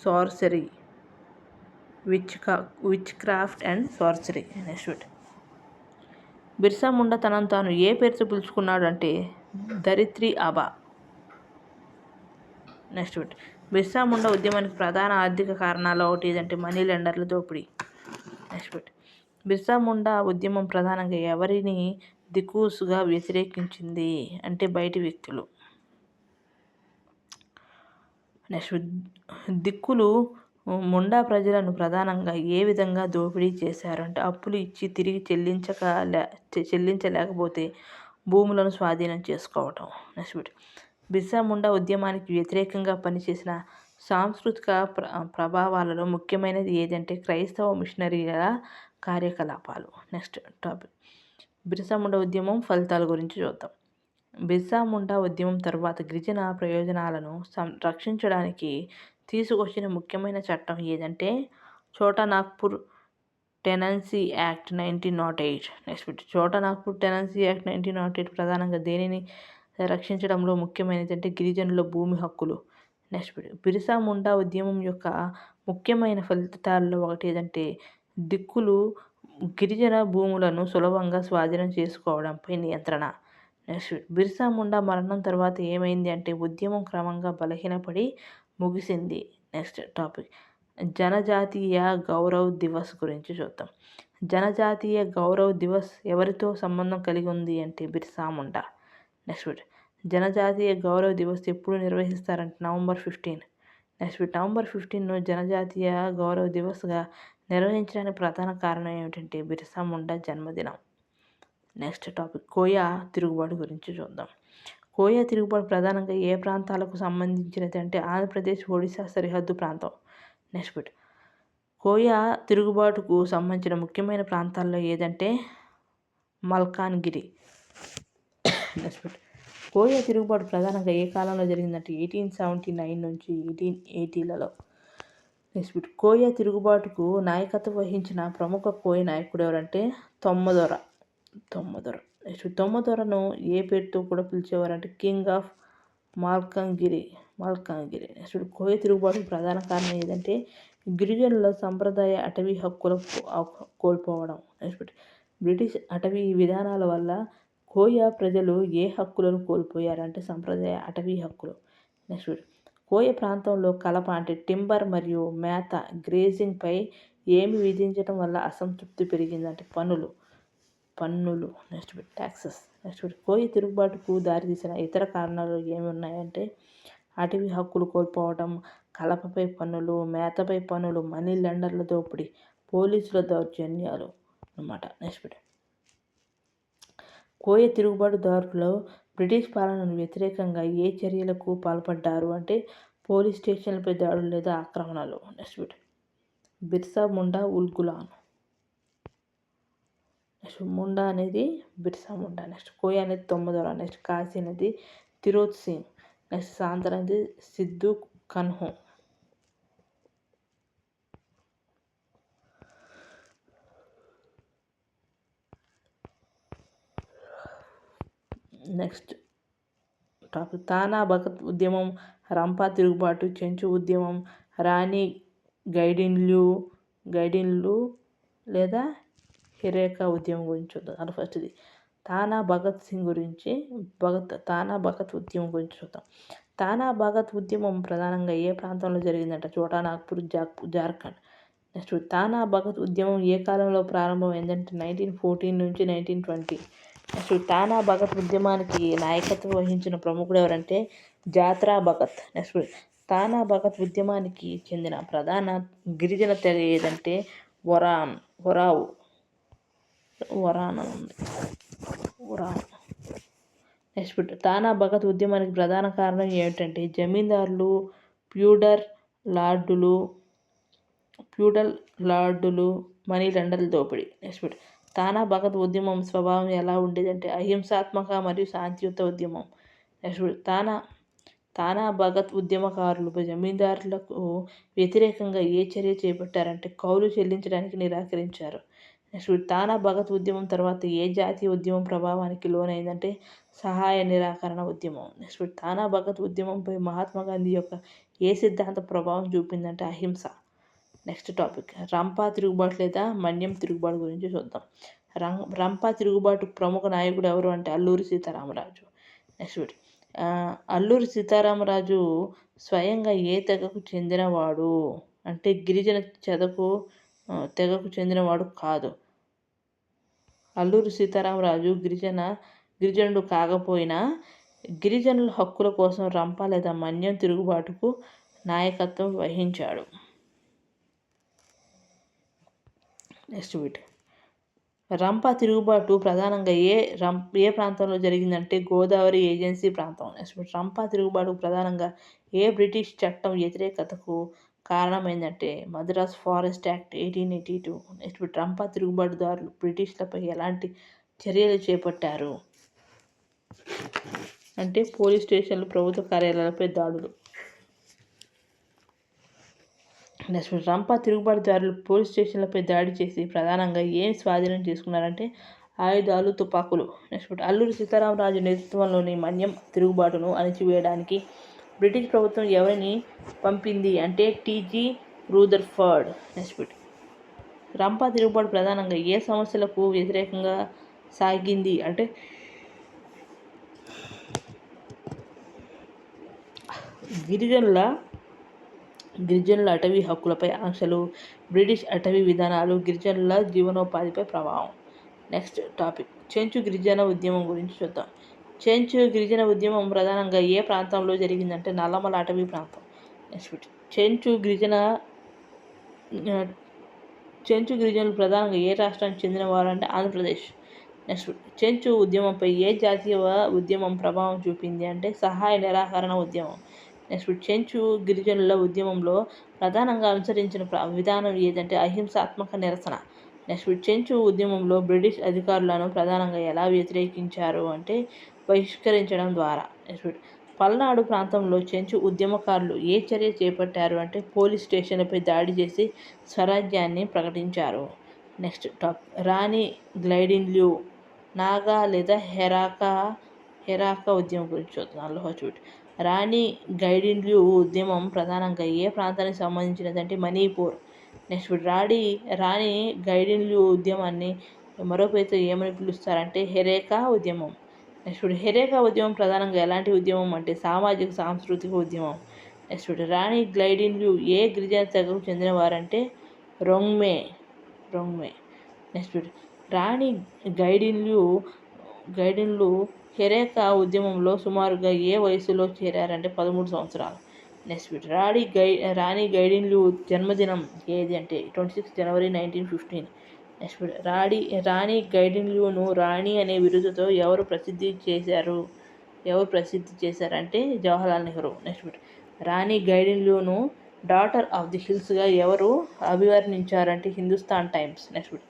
sorcery. Witchcraft and sorcery. Next Birsa Munda తనను తాను ఏ పేరుతో పిలుచుకున్నాడు అంటే ధరిత్రి ఆబా. నెక్స్ట్ బిర్సా ముండా ఉద్యమానికి ప్రధాన ఆర్థిక కారణాలు ఒకటి ఏదంటే మనీ లెండర్ల దోపిడీ. నెక్స్ట్ బిర్సా ముండా ఉద్యమం ప్రధానంగా ఎవరిని దిక్కుసుగా వ్యతిరేకించింది అంటే బయటి వ్యక్తులు. నెక్స్ట్ దిక్కులు ముండా ప్రజలను ప్రధానంగా ఏ విధంగా దోపిడీ చేశారు అంటే అప్పులు ఇచ్చి తిరిగి చెల్లించలేకపోతే భూములను స్వాధీనం చేసుకోవటం. నెక్స్ట్ బిర్సా ముండా ఉద్యమానికి వ్యతిరేకంగా పనిచేసిన సాంస్కృతిక ప్రభావాలలో ముఖ్యమైనది ఏదంటే క్రైస్తవ మిషనరీల కార్యకలాపాలు. నెక్స్ట్ టాపిక్ బిర్సా ముండా ఉద్యమం ఫలితాల గురించి చూద్దాం. బిర్సా ముండా ఉద్యమం తర్వాత గిరిజన ప్రయోజనాలను రక్షించడానికి తీసుకొచ్చిన ముఖ్యమైన చట్టం ఏదంటే Chota Nagpur tenancy act 1908. Next Chota Nagpur tenancy act 1908 ప్రధానంగా దేనిని రక్షించడంలో ముఖ్యమైనది అంటే గిరిజనుల భూమి హక్కులు. నెక్స్ట్ బిర్సా ముండా ఉద్యమం యొక్క ముఖ్యమైన ఫలితాల్లో ఒకటి ఏదంటే దిక్కులు గిరిజన భూములను సులభంగా స్వాధీనం చేసుకోవడంపై నియంత్రణ. నెక్స్ట్ బిర్సా ముండా మరణం తర్వాత ఏమైంది అంటే ఉద్యమం క్రమంగా బలహీనపడి ముగిసింది. నెక్స్ట్ టాపిక్ జనజాతీయ గౌరవ్ దివస్ గురించి చూద్దాం. జనజాతీయ గౌరవ్ దివస్ ఎవరితో సంబంధం కలిగి ఉంది అంటే బిర్సా ముండా. నెక్స్ట్ జనజాతీయ గౌరవ్ దివస్ ఎప్పుడు నిర్వహిస్తారంటే నవంబర్ 15. నెక్స్ట్ నవంబర్ 15ను జనజాతీయ గౌరవ్ దివస్గా నిర్వహించడానికి ప్రధాన కారణం ఏమిటంటే బిర్సా ముండా జన్మదినం. నెక్స్ట్ టాపిక్ కోయా తిరుగుబాటు గురించి చూద్దాం. కోయా తిరుగుబాటు ప్రధానంగా ఏ ప్రాంతాలకు సంబంధించినది అంటే ఆంధ్రప్రదేశ్ ఒడిశా సరిహద్దు ప్రాంతం. నెక్స్ట్ కోయా తిరుగుబాటుకు సంబంధించిన ముఖ్యమైన ప్రాంతాల్లో ఏదంటే మల్కాన్గిరి. నెక్స్ట్ కోయా తిరుగుబాటు ప్రధానంగా ఏ కాలంలో జరిగిందంటే 1879 నుంచి 1880లలో. నెక్స్ట్ కోయా తిరుగుబాటుకు నాయకత్వం వహించిన ప్రముఖ కోయ నాయకుడు ఎవరంటే తొమ్మదొర. నెక్స్ట్ తొమ్మదొరను ఏ పేరుతో కూడా పిలిచేవారంటే కింగ్ ఆఫ్ మల్కాన్గిరి. నెక్స్ట్ కోయ తిరుగుబాటుకు ప్రధాన కారణం ఏదంటే గిరిజనుల సంప్రదాయ అటవీ హక్కుల కోల్పోవడం. నెక్స్ట్ బ్రిటిష్ అటవీ విధానాల వల్ల కోయ ప్రజలు ఏ హక్కులను కోల్పోయారంటే సంప్రదాయ అటవీ హక్కులు. నెక్స్ట్ కోయ ప్రాంతంలో కలప అంటే టింబర్ మరియు మేత గ్రేజింగ్ పై ఏమి విధించడం వల్ల అసంతృప్తి పెరిగిందంటే పన్నులు. Next taxes. నెక్స్ట్ కోయ తిరుగుబాటుకు దారితీసిన ఇతర కారణాలు ఏమి ఉన్నాయంటే అటవీ హక్కులు కోల్పోవడం, కలపపై పన్నులు, మేతపై పన్నులు, మనీ లెండర్ల దోపిడీ, పోలీసుల దౌర్జన్యాలు అన్నమాట. నెక్స్ట్ కోయ తిరుగుబాటుదారులు బ్రిటిష్ పాలనకు వ్యతిరేకంగా ఏ చర్యలకు పాల్పడ్డారు అంటే పోలీస్ స్టేషన్లపై దాడులు లేదా ఆక్రమణలు. నెక్స్ట్ బిర్సా ముండా ఉల్గులాన్. నెక్స్ట్ ముండా అనేది బిర్సా ముండా. నెక్స్ట్ కోయ అనేది తొమ్మదొర. నెక్స్ట్ కాశీ అనేది తిరోత్ సింగ్. నెక్స్ట్ సాంతర్ అనేది సిద్ధు కన్హు. నెక్స్ట్ టాపిక్ తానా భగత్ ఉద్యమం, రంపా తిరుగుబాటు, చెంచు ఉద్యమం, రాణి గైడిన్లు లేదా హిరేకా ఉద్యమం గురించి చూద్దాం. అది ఫస్ట్ది తానా భగత్ ఉద్యమం గురించి చూద్దాం. తానా భగత్ ఉద్యమం ప్రధానంగా ఏ ప్రాంతంలో జరిగిందంటే ఛోటా నాగ్పూర్, జార్ఖండ్. నెక్స్ట్ తానా భగత్ ఉద్యమం ఏ కాలంలో ప్రారంభమైందంటే 1914 నుంచి 1920. నెక్స్ట్ తానా భగత్ ఉద్యమానికి నాయకత్వం వహించిన ప్రముఖుడు ఎవరంటే జాత్రా భగత్. నెక్స్ట్ తానా భగత్ ఉద్యమానికి చెందిన ప్రధాన గిరిజన తెగ ఏదంటే ఒరావు. నెక్స్ట్ తానా భగత్ ఉద్యమానికి ప్రధాన కారణం ఏమిటంటే జమీందారులు, ఫ్యూడల్ లార్డులు, మనీ లెండర్ల దోపిడీ. నెక్స్ట్ తానా భగత్ ఉద్యమం స్వభావం ఎలా ఉండేదంటే అహింసాత్మక మరియు శాంతియుత ఉద్యమం. నెక్స్ట్ తానా భగత్ ఉద్యమకారులు జమీందారులకు వ్యతిరేకంగా ఏ చర్య చేపట్టారంటే కౌలు చెల్లించడానికి నిరాకరించారు. నెక్స్ట్ తానా భగత్ ఉద్యమం తర్వాత ఏ జాతీయ ఉద్యమం ప్రభావానికి లోనైందంటే సహాయ నిరాకరణ ఉద్యమం. నెక్స్ట్ తానా భగత్ ఉద్యమంపై మహాత్మా గాంధీ యొక్క ఏ సిద్ధాంత ప్రభావం చూపిందంటే అహింస. నెక్స్ట్ టాపిక్ రంపా తిరుగుబాటు లేదా మన్యం తిరుగుబాటు గురించి చూద్దాం. రంపా తిరుగుబాటు ప్రముఖ నాయకుడు ఎవరు అంటే అల్లూరి సీతారామరాజు. నెక్స్ట్ అల్లూరి సీతారామరాజు స్వయంగా ఏ తెగకు చెందినవాడు అంటే గిరిజన తెగకు చెందినవాడు కాదు. అల్లూరి సీతారామరాజు గిరిజనుడు కాకపోయినా గిరిజనుల హక్కుల కోసం రంప లేదా మన్యం తిరుగుబాటుకు నాయకత్వం వహించాడు. నెక్స్ట్ రంప తిరుగుబాటు ప్రధానంగా ఏ ప్రాంతంలో జరిగిందంటే గోదావరి ఏజెన్సీ ప్రాంతం. నెక్స్ట్ రంప తిరుగుబాటు ప్రధానంగా ఏ బ్రిటిష్ చట్టం వ్యతిరేకతకు కారణమైందంటే మద్రాస్ ఫారెస్ట్ యాక్ట్ 1882. నెక్స్ట్ రంప తిరుగుబాటుదారులు బ్రిటిష్లపై ఎలాంటి చర్యలు చేపట్టారు అంటే పోలీస్ స్టేషన్లు, ప్రభుత్వ కార్యాలయాలపై దాడులు. నెక్స్ట్ రంప తిరుగుబాటుదారులు పోలీస్ స్టేషన్లపై దాడి చేసి ప్రధానంగా ఏం స్వాధీనం చేసుకున్నారంటే ఆయుధాలు, తుపాకులు. నెక్స్ట్ అల్లూరి సీతారామరాజు నేతృత్వంలోని మన్యం తిరుగుబాటును అణచివేయడానికి బ్రిటిష్ ప్రభుత్వం ఎవరిని పంపింది అంటే టీజీ రూదర్ఫర్డ్. నెక్స్ట్ రంప తిరుగుబాటు ప్రధానంగా ఏ సమస్యలకు వ్యతిరేకంగా సాగింది అంటే గిరిజనుల అటవీ హక్కులపై ఆంక్షలు, బ్రిటిష్ అటవీ విధానాలు, గిరిజనుల జీవనోపాధిపై ప్రభావం. నెక్స్ట్ టాపిక్ చెంచు గిరిజన ఉద్యమం గురించి చూద్దాం. చెంచు గిరిజన ఉద్యమం ప్రధానంగా ఏ ప్రాంతంలో జరిగిందంటే నల్లమల అటవీ ప్రాంతం. నెక్స్ట్ చెంచు గిరిజనులు ప్రధానంగా ఏ రాష్ట్రానికి చెందినవారు అంటే ఆంధ్రప్రదేశ్. నెక్స్ట్ చెంచు ఉద్యమంపై ఏ జాతీయ ఉద్యమం ప్రభావం చూపింది అంటే సహాయ నిరాకరణ ఉద్యమం. నెక్స్ట్ చెంచు గిరిజనుల ఉద్యమంలో ప్రధానంగా అనుసరించిన విధానం ఏదంటే అహింసాత్మక నిరసన. నెక్స్ట్ చెంచు ఉద్యమంలో బ్రిటిష్ అధికారులను ప్రధానంగా ఎలా వ్యతిరేకించారు అంటే బహిష్కరించడం ద్వారా. నెక్స్ట్ పల్నాడు ప్రాంతంలో చెంచు ఉద్యమకారులు ఏ చర్య చేపట్టారు అంటే పోలీస్ స్టేషన్లపై దాడి చేసి స్వరాజ్యాన్ని ప్రకటించారు. నెక్స్ట్ రాణి గ్లైడిన్ల్యూ నాగా లేదా హెరాకా ఉద్యమం గురించి చూద్దాం. రాణి గైడిన్ల్యూ ఉద్యమం ప్రధానంగా ఏ ప్రాంతానికి సంబంధించినదంటే మణిపూర్. నెక్స్ట్ రాణి గైడిన్ల్యూ ఉద్యమాన్ని మరో పేరుతో ఏమని పిలుస్తారంటే హెరేకా ఉద్యమం. నెక్స్ట్ హెరేకా ఉద్యమం ప్రధానంగా ఎలాంటి ఉద్యమం అంటే సామాజిక సాంస్కృతిక ఉద్యమం. నెక్స్ట్ రాణి గ్లైడిన్ల్యూ ఏ గిరిజన తెగకు చెందినవారంటే రొంగ్మే. నెక్స్ట్ రాణి గైడిన్లు హెరేకా ఉద్యమంలో సుమారుగా ఏ వయసులో చేరారంటే 13 సంవత్సరాలు. నెక్స్ట్ రాణి గైడిన్ల్యూ జన్మదినం ఏది అంటే 26 జనవరి 1915. నెక్స్ట్ రాణి గైడిన్ల్యూను రాణి అనే బిరుదుతో ఎవరు ప్రసిద్ధి చేశారంటే జవహర్లాల్ నెహ్రూ. నెక్స్ట్ రాణి గైడిన్ల్యూను డాటర్ ఆఫ్ ది హిల్స్గా ఎవరు అభివర్ణించారంటే హిందుస్థాన్ టైమ్స్. నెక్స్ట్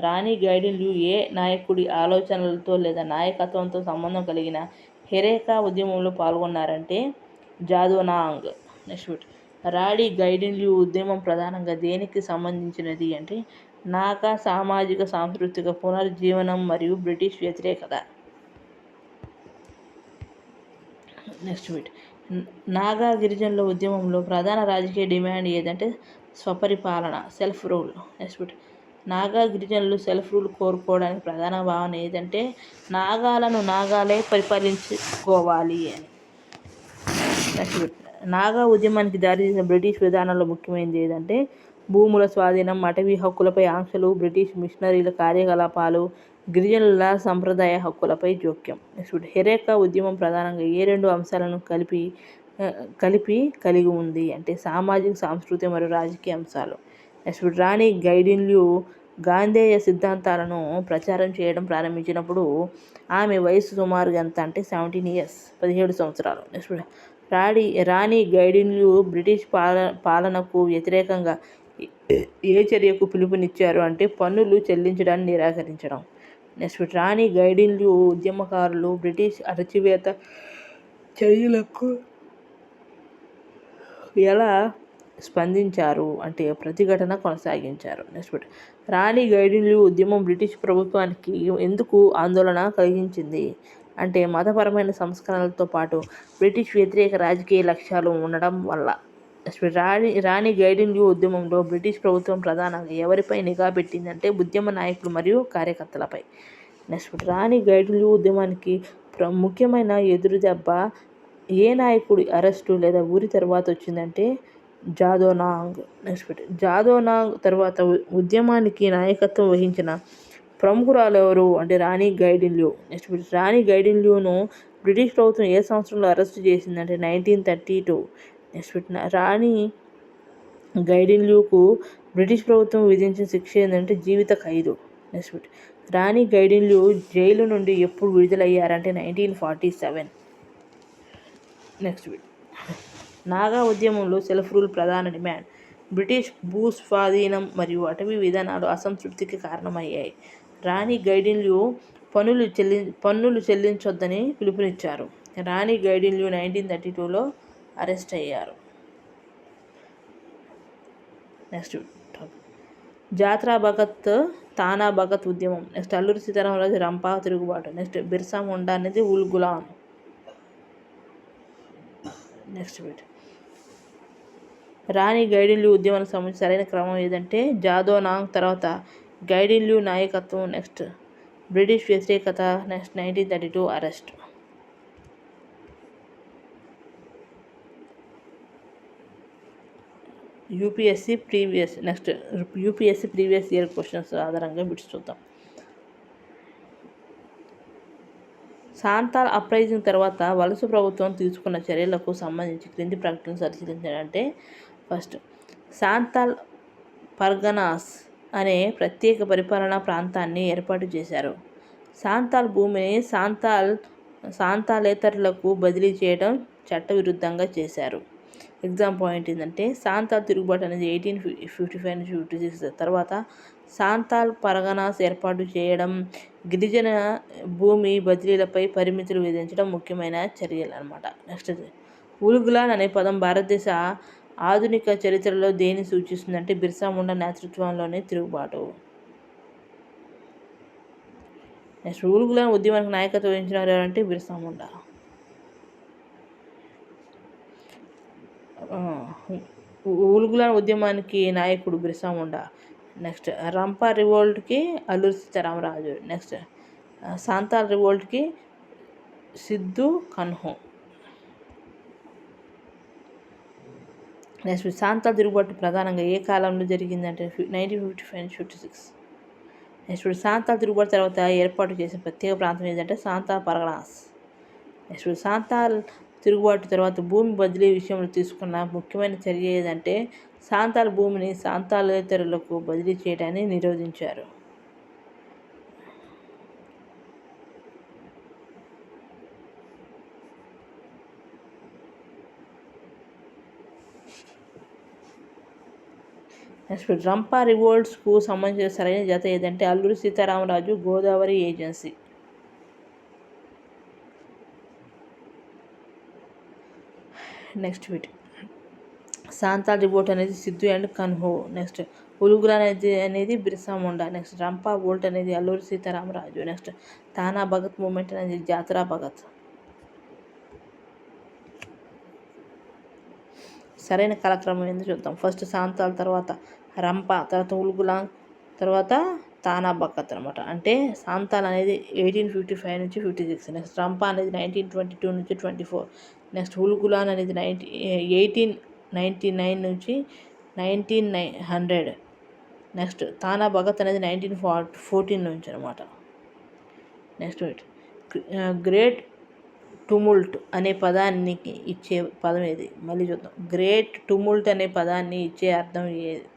రాణి గైడిన్ల్యూ ఏ నాయకుడి ఆలోచనలతో లేదా నాయకత్వంతో సంబంధం కలిగిన హెరేకా ఉద్యమంలో పాల్గొన్నారంటే జాదోనాంగ్. నెక్స్ట్ రాణి గైడిన్ల్యూ ఉద్యమం ప్రధానంగా దేనికి సంబంధించినది అంటే నాగా సామాజిక సాంస్కృతిక పునరుజ్జీవనం మరియు బ్రిటిష్ వ్యతిరేకత. నెక్స్ట్ నాగా గిరిజనుల ఉద్యమంలో ప్రధాన రాజకీయ డిమాండ్ ఏదంటే స్వపరిపాలన, సెల్ఫ్ రూల్. నెక్స్ట్ నాగా గిరిజనులు సెల్ఫ్ రూల్ కోరుకోవడానికి ప్రధాన భావన ఏదంటే నాగాలను నాగాలే పరిపాలించుకోవాలి అని. నెక్స్ట్ నాగా ఉద్యమానికి దారితీసిన బ్రిటిష్ విధానాల్లో ముఖ్యమైనది ఏదంటే భూముల స్వాధీనం, అటవీ హక్కులపై ఆంక్షలు, బ్రిటిష్ మిషనరీల కార్యకలాపాలు, గిరిజనుల సంప్రదాయ హక్కులపై జోక్యం. నెక్స్ట్ హెరేకా ఉద్యమం ప్రధానంగా ఏ రెండు అంశాలను కలిగి ఉంది అంటే సామాజిక, సాంస్కృతిక మరియు రాజకీయ అంశాలు. నెక్స్ట్ రాణి గైడిన్ల్యూ గాంధేయ సిద్ధాంతాలను ప్రచారం చేయడం ప్రారంభించినప్పుడు ఆమె వయసు సుమారుగా ఎంత అంటే 17 years 17 సంవత్సరాలు. నెక్స్ట్ రాణి గైడిన్ల్యూ బ్రిటిష్ పాలనకు వ్యతిరేకంగా ఏ చర్యకు పిలుపునిచ్చారు అంటే పన్నులు చెల్లించడాన్ని నిరాకరించడం. నెక్స్ట్ రాణి గైడిన్ల్యూ ఉద్యమకారులు బ్రిటిష్ అణచివేత చర్యలకు ఎలా స్పందించారు అంటే ప్రతిఘటన కొనసాగించారు. నెక్స్ట్ రాణి గైడిన్ల్యూ ఉద్యమం బ్రిటిష్ ప్రభుత్వానికి ఎందుకు ఆందోళన కలిగించింది అంటే మతపరమైన సంస్కరణలతో పాటు బ్రిటిష్ వ్యతిరేక రాజకీయ లక్ష్యాలు ఉండడం వల్ల. రాణి గైడిన్ల్యూ ఉద్యమంలో బ్రిటిష్ ప్రభుత్వం ప్రధానంగా ఎవరిపై నిఘా పెట్టిందంటే ఉద్యమ నాయకులు మరియు కార్యకర్తలపై. నెక్స్ట్ రాణి గైడిన్ల్యూ ఉద్యమానికి ముఖ్యమైన ఎదురుదెబ్బ ఏ నాయకుడి అరెస్టు లేదా ఊరి తర్వాత వచ్చిందంటే జాదోనాంగ్. నెక్స్ట్ జాదోనాంగ్ తర్వాత ఉద్యమానికి నాయకత్వం వహించిన ప్రముఖురాలు ఎవరు అంటే రాణి గైడిన్ల్యూ. నెక్స్ట్ రాణి గైడిన్ల్యూను బ్రిటిష్ ప్రభుత్వం ఏ సంవత్సరంలో అరెస్టు చేసిందంటే 1932. నెక్స్ట్ రాణి గైడిన్ల్యూకు బ్రిటిష్ ప్రభుత్వం విధించిన శిక్ష ఏంటంటే జీవిత ఖైదు. నెక్స్ట్ రాణి గైడిన్ల్యూ జైలు నుండి ఎప్పుడు విడుదలయ్యారంటే 1947. నెక్స్ట్ నాగా ఉద్యమంలో సెల్ఫ్ రూల్ ప్రధాన డిమాండ్. బ్రిటిష్ భూస్వాధీనం మరియు అటవీ విధానాలు అసంతృప్తికి కారణమయ్యాయి. రాణి గైడిన్ల్యూ పన్నులు చెల్లించొద్దని పిలుపునిచ్చారు. రాణి గైడిన్ల్యూ 1932లో అరెస్ట్ అయ్యారు. నెక్స్ట్ జాత్రా భగత్, తానా భగత్ ఉద్యమం. నెక్స్ట్ అల్లూరి సీతారామరాజు రంపా తిరుగుబాటు. నెక్స్ట్ బిర్సా ముండా అనేది ఉల్ గులాన్. నెక్స్ట్ రాణి గైడిన్ల్యూ ఉద్యమానికి సంబంధించి సరైన క్రమం ఏదంటే జాదోనాంగ్ తర్వాత గైడిన్ల్యూ నాయకత్వం, నెక్స్ట్ బ్రిటిష్ వ్యతిరేకత, next 1932 arrest. UPSC previous year questions ఆధారంగా బిట్స్ చూద్దాం. సాంతాల్ అప్రైజింగ్ తర్వాత వలస ప్రభుత్వం తీసుకున్న చర్యలకు సంబంధించి క్రింది ప్రకటనలు పరిశీలించాలంటే ఫస్ట్ సాంతాల్ పర్గనాస్ అనే ప్రత్యేక పరిపాలనా ప్రాంతాన్ని ఏర్పాటు చేశారు. సాంతాల్ భూమిని సాంతాలేతరులకు బదిలీ చేయడం చట్టవిరుద్ధంగా చేశారు. ఎగ్జామ్ పాయింట్ ఏంటంటే సాంతాల్ తిరుగుబాటు అనేది 1855-56 తర్వాత సాంతాల్ పరగనాస్ ఏర్పాటు చేయడం, గిరిజన భూమి బదిలీలపై పరిమితులు విధించడం ముఖ్యమైన చర్యలు అన్నమాట. నెక్స్ట్ ఉల్గులాన్ అనే పదం భారతదేశ ఆధునిక చరిత్రలో దేన్ని సూచిస్తుందంటే బిర్సా ముండా నేతృత్వంలోని తిరుగుబాటు. నెక్స్ట్ ఉల్గులాన్ ఉద్యమానికి నాయకత్వం వహించిన వారు ఎవరంటే బిర్సా ముండా. ఉల్గులాన్ ఉద్యమానికి నాయకుడు బిర్సా ముండా. నెక్స్ట్ రంపా రివోల్ట్కి అల్లూరి సీతారామరాజు. నెక్స్ట్ సాంతాల్ రివోల్ట్కి సిద్ధు కన్హో. నెక్స్ట్ సాంతాల్ తిరుగుబాటు ప్రధానంగా ఏ కాలంలో జరిగిందంటే 1955-56. నెక్స్ట్ సాంతాల్ తిరుగుబాటు తర్వాత ఏర్పాటు చేసిన ప్రత్యేక ప్రాంతం ఏదంటే సాంతాల్ పరగనాస్. నెక్స్ట్ సాంతాల్ తిరుగుబాటు తర్వాత భూమి బదిలీ విషయంలో తీసుకున్న ముఖ్యమైన చర్య ఏదంటే సాంతాల్ భూమిని సాంతాలేతరులకు బదిలీ చేయడాన్ని నిరోధించారు. నెక్స్ట్ రంపా రివోల్ట్స్కు సంబంధించిన సరైన జత ఏదంటే Alluri Sitaramaraju Godavari agency. Next Santal revolt అనేది సిద్ధు అండ్ కన్హో. నెక్స్ట్ ఉల్గులాన్ అనేది బిర్సా ముండా. నెక్స్ట్ రంపా వోల్ట్ అనేది అల్లూరి సీతారామరాజు. నెక్స్ట్ తానా భగత్ మూమెంట్ అనేది జాత్రా భగత్. సరైన కాలక్రమం ఎందుకు చూద్దాం. ఫస్ట్ సాంతాల్, తర్వాత రంపా, తర్వాత ఉల్గులాన్, తర్వాత తానా భగత్ అనమాట. అంటే సాంతాల్ అనేది 1855 నుంచి 56. నెక్స్ట్ రంపా అనేది 1922 నుంచి 24. నెక్స్ట్ ఉల్గులాన్ అనేది 1899 నుంచి 1900. నెక్స్ట్ తానా భగత్ అనేది 1914 నుంచి అనమాట. నెక్స్ట్ గ్రేట్ టుముల్ట్ అనే పదాన్ని ఇచ్చే పదం ఏది? మళ్ళీ చూద్దాం. గ్రేట్ టుముల్ట్ అనే పదాన్ని ఇచ్చే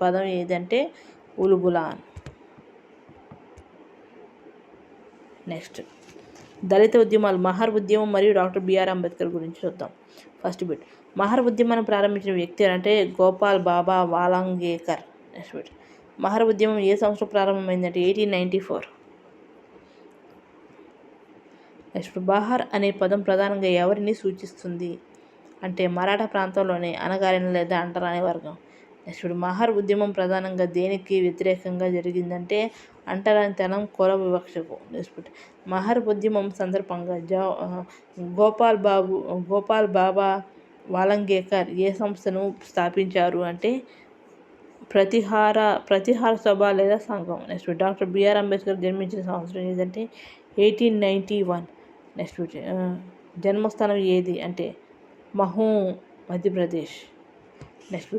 పదం ఏదంటే ఉల్గులాన్. నెక్స్ట్ దళిత ఉద్యమాలు, మహర్ ఉద్యమం మరియు డాక్టర్ బిఆర్ అంబేద్కర్ గురించి చూద్దాం. ఫస్ట్ మహర్ ఉద్యమాన్ని ప్రారంభించిన వ్యక్తి అంటే గోపాల్ బాబా వాలంగేకర్. నెక్స్ట్ మహర్ ఉద్యమం ఏ సంవత్సరం ప్రారంభమైందంటే 1894. నెక్స్ట్ బహార్ అనే పదం ప్రధానంగా ఎవరిని సూచిస్తుంది అంటే మరాఠా ప్రాంతంలోని అణగారిన లేదా అంటరాని వర్గం. నెక్స్ట్ మహర్ ఉద్యమం ప్రధానంగా దేనికి వ్యతిరేకంగా జరిగిందంటే అంటరానితనం, కుల వివక్షకు. నెక్స్ట్ మహర్ ఉద్యమం సందర్భంగా గోపాల్ బాబా వాలంగేకర్ ఏ సంస్థను స్థాపించారు అంటే ప్రతిహార సభ లేదా సంఘం. నెక్స్ట్ డాక్టర్ బిఆర్ అంబేద్కర్ జన్మించిన సంవత్సరం ఏదంటే 1891. నెక్స్ట్ జన్మస్థానం ఏది అంటే మహూ, మధ్యప్రదేశ్. నెక్స్ట్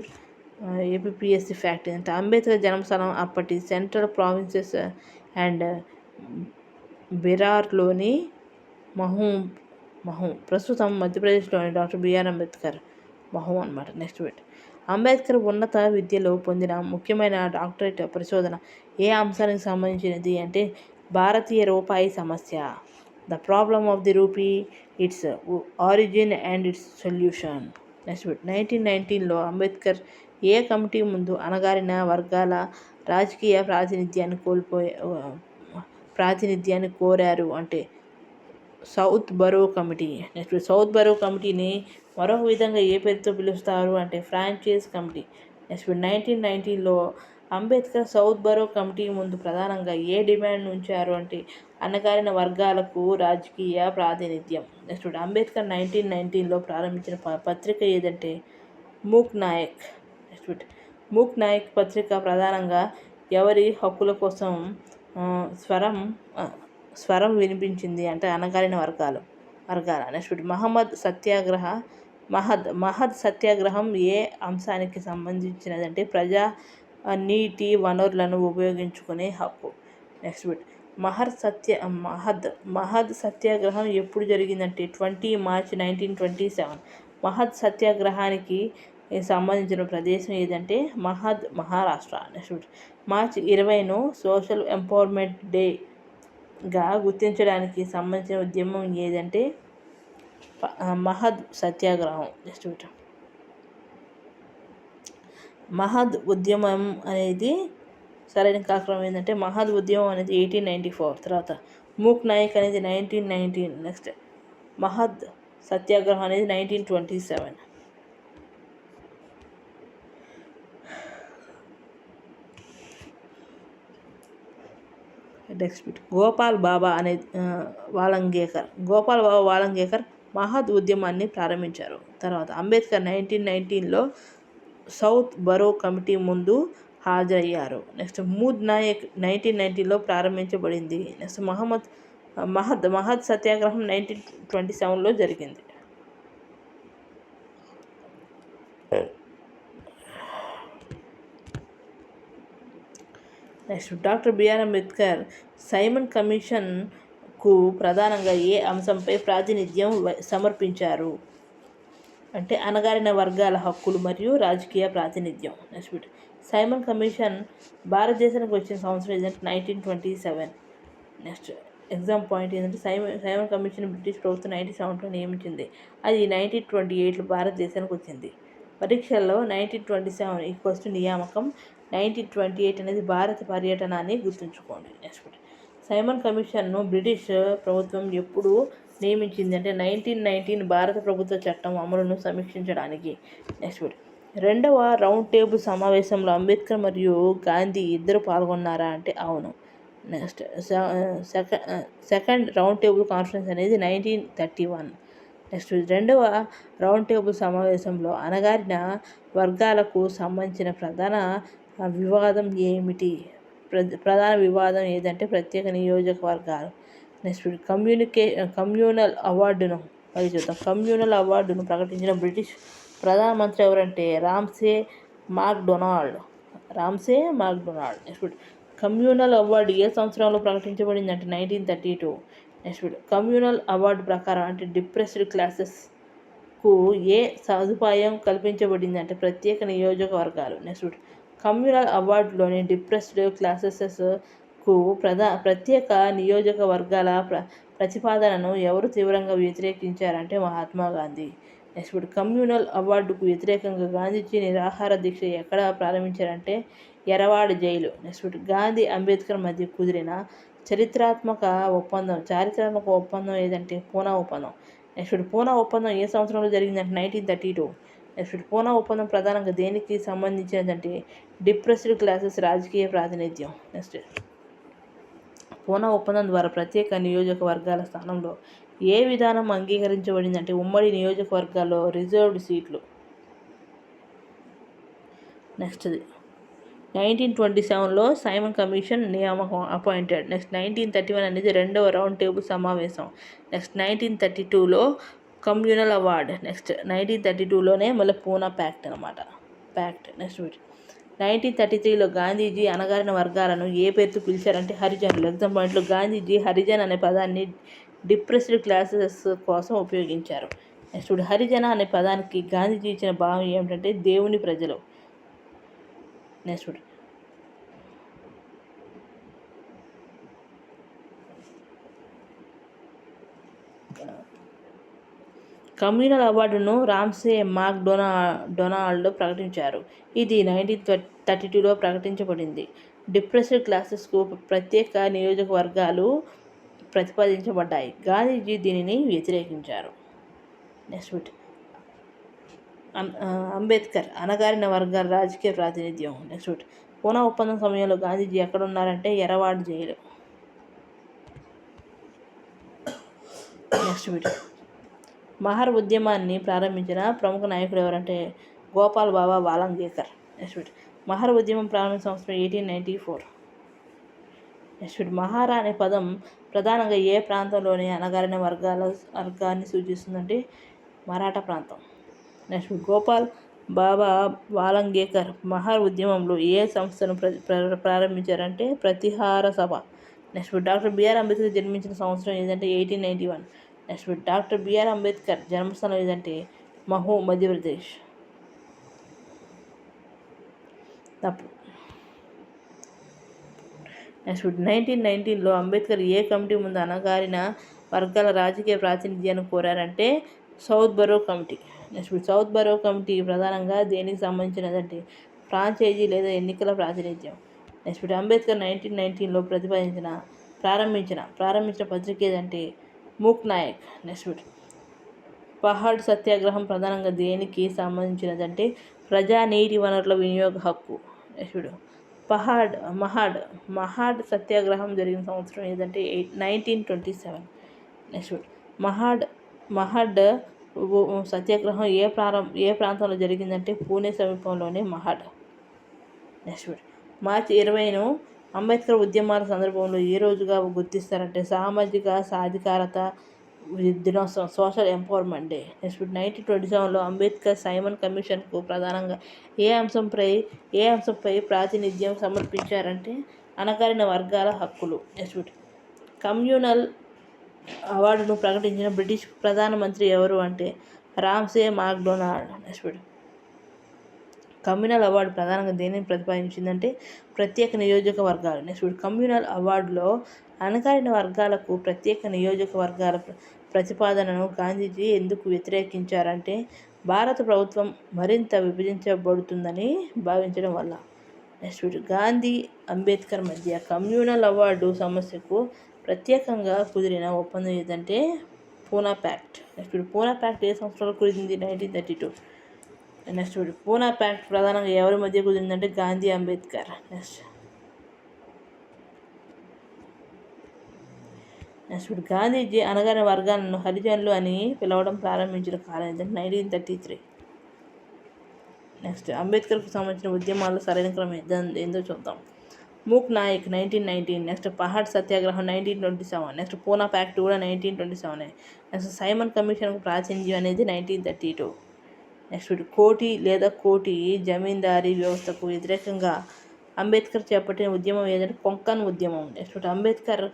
ఏపీఎస్సి ఫ్యాక్ట్ అంటే అంబేద్కర్ జన్మస్థానం అప్పటి సెంట్రల్ ప్రావిన్సెస్ అండ్ బెరార్లోని మహూ ప్రస్తుతం మధ్యప్రదేశ్లోని డాక్టర్ బిఆర్ అంబేద్కర్ మహూ అనమాట. నెక్స్ట్ అంబేద్కర్ ఉన్నత విద్యలో పొందిన ముఖ్యమైన డాక్టరేట్ పరిశోధన ఏ అంశానికి సంబంధించినది అంటే భారతీయ రూపాయి సమస్య, the problem of the rupee, its origin and its solution. Next 1919లో అంబేద్కర్ ఏ కమిటీ ముందు అణగారిన వర్గాల రాజకీయ ప్రాతినిధ్యాన్ని కోరారు అంటే Southborough committee. Next Southborough కమిటీని మరొక విధంగా ఏ పేరుతో పిలుస్తారు అంటే ఫ్రాంచైజ్ కమిటీ. నెక్స్ట్ 1919లో అంబేద్కర్ సౌత్ బరో కమిటీ ముందు ప్రధానంగా ఏ డిమాండ్ ఉంచారు అంటే అణగారిన వర్గాలకు రాజకీయ ప్రాతినిధ్యం. నెక్స్ట్ అంబేద్కర్ 1919లో ప్రారంభించిన పత్రిక ఏదంటే మూక్ నాయక్. నెక్స్ట్ మూక్ నాయక్ పత్రిక ప్రధానంగా ఎవరి హక్కుల కోసం స్వరం వినిపించింది అంటే అణగారిన వర్గాల. నెక్స్ట్ మహద్ సత్యాగ్రహం ఏ అంశానికి సంబంధించినదంటే ప్రజా నీటి వనరులను ఉపయోగించుకునే హక్కు. నెక్స్ట్ మహద్ సత్యాగ్రహం ఎప్పుడు జరిగిందంటే 20 మార్చి 1927. మహద్ సత్యాగ్రహానికి సంబంధించిన ప్రదేశం ఏదంటే మహారాష్ట్ర. నెక్స్ట్ మార్చి 20ను సోషల్ ఎంపవర్మెంట్ డేగా గుర్తించడానికి సంబంధించిన ఉద్యమం ఏదంటే మహద్ సత్యాగ్రహం. నెక్స్ట్ మహద్ ఉద్యమం అనేది సరైన కారణం ఏంటంటే మహద్ ఉద్యమం అనేది 1894. తర్వాత మూక్ నాయక్ అనేది 1919. నెక్స్ట్ మహద్ సత్యాగ్రహం అనేది 1927. నెక్స్ట్ గోపాల్ బాబా వాలంగేకర్ మహద్ ఉద్యమాన్ని ప్రారంభించారు. తర్వాత అంబేద్కర్ 1919లో సౌత్ బరో కమిటీ ముందు హాజరయ్యారు. నెక్స్ట్ మూద్ నాయక్ 1990లో ప్రారంభించబడింది. నెక్స్ట్ మహద్ సత్యాగ్రహం 1927లో జరిగింది. Next doctor BR Ambedkar Simon కమిషన్కు ప్రధానంగా ఏ అంశంపై ప్రాతినిధ్యం సమర్పించారు అంటే అణగారిన వర్గాల హక్కులు మరియు రాజకీయ ప్రాతినిధ్యం. నెక్స్ట్ సైమన్ కమిషన్ భారతదేశానికి వచ్చిన సంవత్సరం ఏంటంటే 1927. నెక్స్ట్ ఎగ్జామ్ పాయింట్ ఏంటంటే సైమన్ కమిషన్ బ్రిటిష్ ప్రభుత్వం 1970లో నియమించింది. అది 1928లో భారతదేశానికి వచ్చింది. పరీక్షల్లో 1927 నియామకం, 1928 అనేది భారత పర్యటన గుర్తుంచుకోండి. నెక్స్ట్ సైమన్ కమిషన్ను బ్రిటిష్ ప్రభుత్వం ఎప్పుడు నియమించింది అంటే 1919 భారత ప్రభుత్వ చట్టం అమలును సమీక్షించడానికి. నెక్స్ట్ రెండవ రౌండ్ టేబుల్ సమావేశంలో అంబేద్కర్ మరియు గాంధీ ఇద్దరు పాల్గొన్నారా అంటే అవును. Next second round table conference అనేది 1931. నెక్స్ట్ రెండవ రౌండ్ టేబుల్ సమావేశంలో అణగారిన వర్గాలకు సంబంధించిన ప్రధాన వివాదం ఏదంటే ప్రత్యేక నియోజకవర్గాలు. నెక్స్ట్ కమ్యూనల్ అవార్డును ప్రకటించిన బ్రిటిష్ ప్రధానమంత్రి ఎవరంటే రామ్సే మాక్డొనాల్డ్. నెక్స్ట్ కమ్యూనల్ అవార్డు ఏ సంవత్సరంలో ప్రకటించబడింది అంటే 1932. నెక్స్ట్ కమ్యూనల్ అవార్డు ప్రకారం అంటే డిప్రెస్డ్ క్లాసెస్కు ఏ సదుపాయం కల్పించబడింది అంటే ప్రత్యేక నియోజకవర్గాలు. నెక్స్ట్ కమ్యూనల్ అవార్డులోని డిప్రెస్డ్ క్లాసెస్కు ప్రత్యేక నియోజకవర్గాల ప్రతిపాదనను ఎవరు తీవ్రంగా వ్యతిరేకించారంటే మహాత్మా గాంధీ. నెక్స్ట్ కమ్యూనల్ అవార్డుకు వ్యతిరేకంగా గాంధీజీ నిరాహార దీక్ష ఎక్కడ ప్రారంభించారంటే ఎరవాడ జైలు. నెక్స్ట్ గాంధీ అంబేద్కర్ మధ్య కుదిరిన చారిత్రాత్మక ఒప్పందం ఏదంటే పూనా ఒప్పందం. నెక్స్ట్ పూనా ఒప్పందం ఏ సంవత్సరంలో జరిగిందంటే 1932. నెక్స్ట్ పూనా ఒప్పందం ప్రధానంగా దేనికి సంబంధించినదంటే డిప్రెస్డ్ క్లాసెస్ రాజకీయ ప్రాతినిధ్యం. నెక్స్ట్ పూనా ఒప్పందం ద్వారా ప్రత్యేక నియోజకవర్గాల స్థానంలో ఏ విధానం అంగీకరించబడిందంటే ఉమ్మడి నియోజకవర్గాల్లో రిజర్వ్డ్ సీట్లు. నెక్స్ట్ది 1927లో సైమన్ కమిషన్ నియామకం అపాయింటెడ్. నెక్స్ట్ 1931 అనేది రెండవ రౌండ్ టేబుల్ సమావేశం. నెక్స్ట్ 1932లో కమ్యూనల్ అవార్డ్. నెక్స్ట్ 1932లోనే మళ్ళీ పూనా ప్యాక్ట్ అనమాట. నెక్స్ట్ 1933లో గాంధీజీ అణగారిన వర్గాలను ఏ పేరుతో పిలిచారంటే హరిజనులు. ఎగ్జామ్ పాయింట్లో గాంధీజీ హరిజన్ అనే పదాన్ని డిప్రెస్డ్ క్లాసెస్ కోసం ఉపయోగించారు. నెక్స్ట్ హరిజన అనే పదానికి గాంధీజీ ఇచ్చిన భావం ఏమిటంటే దేవుని ప్రజలు. నెక్స్ట్ కమ్యూనల్ అవార్డును రామ్సే మాక్ డొనాల్డ్ ప్రకటించారు. ఇది 1932లో ప్రకటించబడింది. డిప్రెస్డ్ క్లాసెస్కు ప్రత్యేక నియోజకవర్గాలు ప్రతిపాదించబడ్డాయి. గాంధీజీ దీనిని వ్యతిరేకించారు. నెక్స్ట్ అంబేద్కర్ అణగారిన వర్గాల రాజకీయ ప్రాతినిధ్యం. నెక్స్ట్ పూనా ఒప్పందం సమయంలో గాంధీజీ ఎక్కడున్నారంటే ఎర్రవాడ జైలు. నెక్స్ట్ మహర్ ఉద్యమాన్ని ప్రారంభించిన ప్రముఖ నాయకుడు ఎవరంటే గోపాల్ బాబా వాలంగేకర్. నెక్స్ట్ మహర్ ఉద్యమం ప్రారంభించిన సంవత్సరం 1894. నెక్స్ట్ మహారా అనే పదం ప్రధానంగా ఏ ప్రాంతంలోని అణగారిన వర్గాన్ని సూచిస్తుందంటే మరాఠా ప్రాంతం. నెక్స్ట్ గోపాల్ బాబా వాలంగేకర్ మహర్ ఉద్యమంలో ఏ సంస్థను ప్రారంభించారంటే ప్రతిహార సభ. నెక్స్ట్ డాక్టర్ బిఆర్ అంబేద్కర్ జన్మించిన సంవత్సరం ఏదంటే 1891. నెక్స్ట్ డాక్టర్ బిఆర్ అంబేద్కర్ జన్మస్థలం ఏదంటే మహూ, మధ్యప్రదేశ్. తప్పు. నెక్స్ట్ 1919లో అంబేద్కర్ ఏ కమిటీ ముందు అణగారిన వర్గాల రాజకీయ ప్రాతినిధ్యాన్ని కోరారంటే Southborough committee. Next Southborough committee ప్రధానంగా దేనికి సంబంధించినదంటే ఫ్రాంచైజీ లేదా ఎన్నికల ప్రాతినిధ్యం. నెక్స్ట్ అంబేద్కర్ 1919లో ప్రారంభించిన పత్రిక ఏదంటే మూక్ నాయక్. నెక్స్ట్ పహాడ్ సత్యాగ్రహం ప్రధానంగా దేనికి సంబంధించినదంటే ప్రజా నీటి వనరుల వినియోగ హక్కు. నెక్స్ట్ మహాడ్ సత్యాగ్రహం జరిగిన సంవత్సరం ఏదంటే 1927. నెక్స్ట్ మహడ్ సత్యాగ్రహం ఏ ప్రాంతంలో జరిగిందంటే పూణే సమీపంలోని మహడ్. నెక్స్ట్ మార్చి 20ను అంబేద్కర్ ఉద్యమాల సందర్భంలో ఏ రోజుగా గుర్తిస్తారంటే సామాజిక సాధికారత దినోత్సవం, సోషల్ ఎంపవర్మెంట్ డే. నెక్స్ట్ 1927లో అంబేద్కర్ సైమన్ కమిషన్కు ప్రధానంగా ఏ అంశంపై ప్రాతినిధ్యం సమర్పించారంటే అణగారిన వర్గాల హక్కులు. నెక్స్ట్ కమ్యూనల్ అవార్డును ప్రకటించిన బ్రిటిష్ ప్రధానమంత్రి ఎవరు అంటే రామ్సే మాక్ డొనాల్డ్. నెక్స్ట్ కమ్యూనల్ అవార్డు ప్రధానంగా దేనిని ప్రతిపాదించిందంటే ప్రత్యేక నియోజకవర్గాలు. నెక్స్ట్ కమ్యూనల్ అవార్డులో అణగారిన వర్గాలకు ప్రత్యేక నియోజకవర్గాల ప్రతిపాదనను గాంధీజీ ఎందుకు వ్యతిరేకించారంటే భారత ప్రభుత్వం మరింత విభజించబడుతుందని భావించడం వల్ల. నెక్స్ట్ గాంధీ అంబేద్కర్ మధ్య కమ్యూనల్ అవార్డు సమస్యకు ప్రత్యేకంగా కుదిరిన ఒప్పందం ఏదంటే Poona pact. Next Poona pact ఏ సంవత్సరంలో కుదిరింది? 1932. నెక్స్ట్ పూనా ప్యాక్ట్ ప్రధానంగా ఎవరి మధ్య కుదిరిందంటే గాంధీ అంబేద్కర్. నెక్స్ట్ గాంధీజీ అణగారిన వర్గాలను హరిజనులు అని పిలవడం ప్రారంభించిన కాలం ఏంటంటే 1933. నెక్స్ట్ అంబేద్కర్కు సంబంధించిన ఉద్యమాల్లో సరైన క్రమం ఏందో చూద్దాం. మూక్ నాయక్ 1919. నెక్స్ట్ పహాడ్ సత్యాగ్రహం 1927. నెక్స్ట్ పూనా ప్యాక్ట్ కూడా 1927. నెక్స్ట్ సైమన్ కమిషన్కు ప్రాతినిధ్యం అనేది 1932. నెక్స్ట్ కోటి జమీందారీ వ్యవస్థకు వ్యతిరేకంగా అంబేద్కర్ చేపట్టిన ఉద్యమం ఏదంటే కొంకన్ ఉద్యమం. నెక్స్ట్ అంబేద్కర్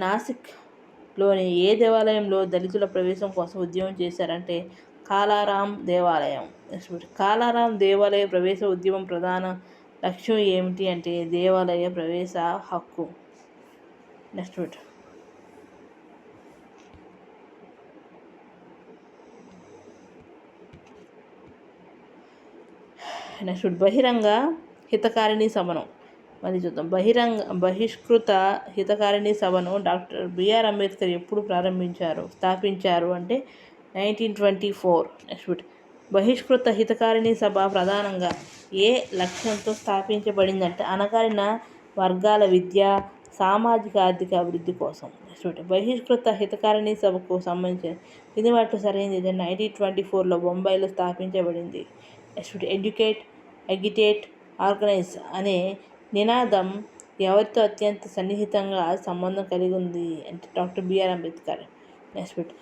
నాసిక్లోని ఏ దేవాలయంలో దళితుల ప్రవేశం కోసం ఉద్యమం చేశారంటే కాలారాం దేవాలయం. నెక్స్ట్ కాలారాం దేవాలయ ప్రవేశ ఉద్యమం ప్రధాన లక్ష్యం ఏమిటి అంటే దేవాలయ ప్రవేశ హక్కు. నెక్స్ట్ బహిరంగ హితకారిణి సభను మళ్ళీ చూద్దాం. బహిష్కృత హితకారిణి సభను డాక్టర్ బిఆర్ అంబేద్కర్ ఎప్పుడు స్థాపించారు అంటే 1924. నెక్స్ట్ బహిష్కృత హితకారిణి సభ ప్రధానంగా ఏ లక్ష్యంతో స్థాపించబడిందంటే అణగారిన వర్గాల విద్య, సామాజిక ఆర్థిక అభివృద్ధి కోసం. నెక్స్ట్ బహిష్కృత హితకారిణి సభకు సంబంధించిన ఇది వాటిలో సరైనది 1924లో బొంబాయిలో స్థాపించబడింది. నెక్స్ట్ ఎడ్యుకేట్, అగిటేట్, ఆర్గనైజ్ అనే నినాదం ఎవరితో అత్యంత సన్నిహితంగా సంబంధం కలిగి ఉంది అంటే doctor BR Ambedkar. Next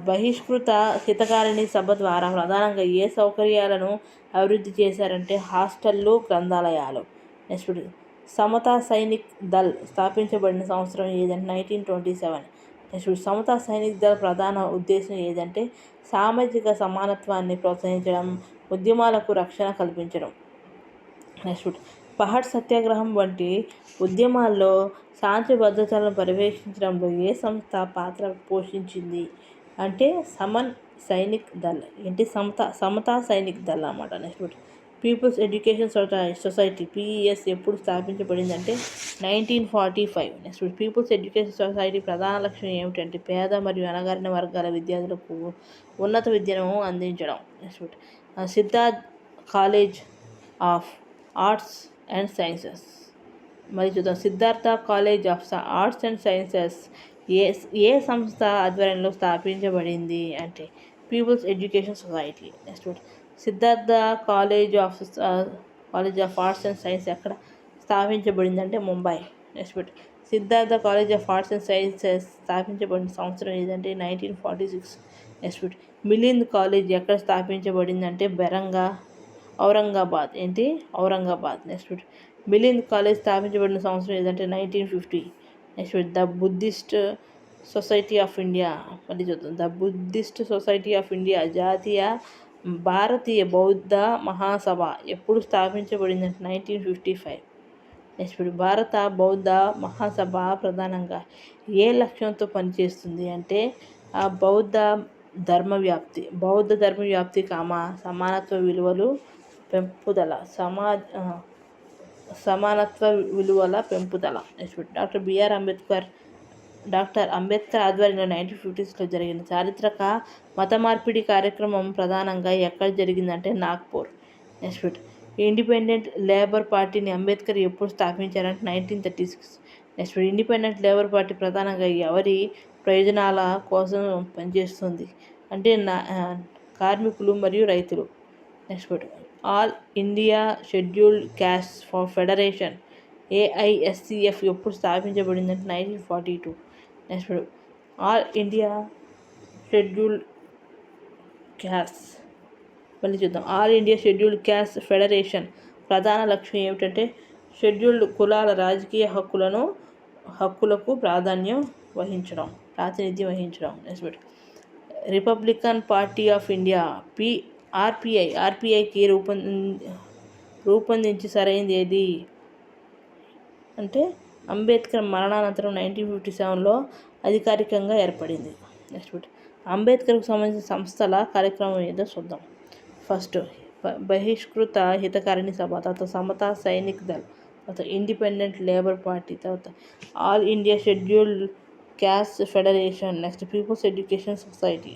Bahishkrit Hitakarini Sabha ద్వారా ప్రధానంగా ఏ సౌకర్యాలను అభివృద్ధి చేశారంటే హాస్టళ్ళు, గ్రంథాలయాలు. నెక్స్ట్ సమతా సైనిక్ దళ్ స్థాపించబడిన సంవత్సరం ఏదంటే 1927. నెక్స్ట్ సమతా సైనిక్ దళ్ ప్రధాన ఉద్దేశం ఏదంటే సామాజిక సమానత్వాన్ని ప్రోత్సహించడం, ఉద్యమాలకు రక్షణ కల్పించడం. నెక్స్ట్ పహడ్ సత్యాగ్రహం వంటి ఉద్యమాల్లో శాంతి భద్రతలను పర్యవేక్షించడంలో ఏ సంస్థ పాత్ర పోషించింది అంటే సమన్ సైనిక్ దళ్ ఏంటి సమతా సైనిక్ దళ్ అన్నమాట. Next people's education society PES ఎప్పుడు స్థాపించబడిందంటే 1945. నెక్స్ట్ పీపుల్స్ ఎడ్యుకేషన్ సొసైటీ ప్రధాన లక్ష్యం ఏమిటంటే పేద మరియు అణగారిన వర్గాల విద్యార్థులకు ఉన్నత విద్యను అందించడం. Next Siddharth college of arts and sciences మరి చూద్దాం. Siddhartha college of arts and sciences ఏ సంస్థ ఆధ్వర్యంలో స్థాపించబడింది అంటే people's education society. Next Siddhartha college of arts and science ఎక్కడ స్థాపించబడిందంటే Mumbai. Next Siddhartha college of arts and sciences స్థాపించబడిన సంవత్సరం ఏదంటే 1946. నెక్స్ట్ మిలింద్ కాలేజ్ ఎక్కడ స్థాపించబడిందంటే ఔరంగాబాద్ ఏంటి ఔరంగాబాద్. నెక్స్ట్ మిలింద్ కాలేజ్ స్థాపించబడిన సంవత్సరం ఏదంటే 1950. Next the Buddhist society of India మళ్ళీ చూద్దాం. The Buddhist society of India Bharatiya Bauddha Mahasabha ఎప్పుడు స్థాపించబడిందంటే 1955. నెక్స్ట్ భారత బౌద్ధ మహాసభ ప్రధానంగా ఏ లక్ష్యంతో పనిచేస్తుంది అంటే బౌద్ధ ధర్మ వ్యాప్తి సమానత్వ విలువలు పెంపుదల సమానత్వ విలువల పెంపుదల. నెక్స్ట్ డాక్టర్ అంబేద్కర్ ఆధ్వర్యంలో 1950sలో జరిగిన చారిత్రక మత మార్పిడి కార్యక్రమం ప్రధానంగా ఎక్కడ జరిగిందంటే నాగ్పూర్. నెక్స్ట్ ఇండిపెండెంట్ లేబర్ పార్టీని అంబేద్కర్ ఎప్పుడు స్థాపించారంటే 1936. నెక్స్ట్ ఇండిపెండెంట్ లేబర్ పార్టీ ప్రధానంగా ఎవరి ప్రయోజనాల కోసం పనిచేస్తుంది అంటే కార్మికులు మరియు రైతులు. Next all India scheduled caste federation AISCF ఎప్పుడు స్థాపించబడిందంటే 1942. Next all India scheduled caste మళ్ళీ చూద్దాం. All India scheduled caste federation ప్రధాన లక్ష్యం ఏమిటంటే షెడ్యూల్డ్ కులాల రాజకీయ హక్కులకు ప్రాతినిధ్యం వహించడం. Next republican party of India ఆర్పిఐకి రూపొందించి సరైనది ఏది అంటే అంబేద్కర్ మరణానంతరం 1957లో అధికారికంగా ఏర్పడింది. నెక్స్ట్ అంబేద్కర్కు సంబంధించిన సంస్థల కార్యక్రమం ఏదో చూద్దాం. ఫస్ట్ బహిష్కృత హితకారిణి సభ, తర్వాత సమతా సైనిక్ దళ్, తర్వాత ఇండిపెండెంట్ లేబర్ పార్టీ, తర్వాత all India scheduled caste federation, next people's education society.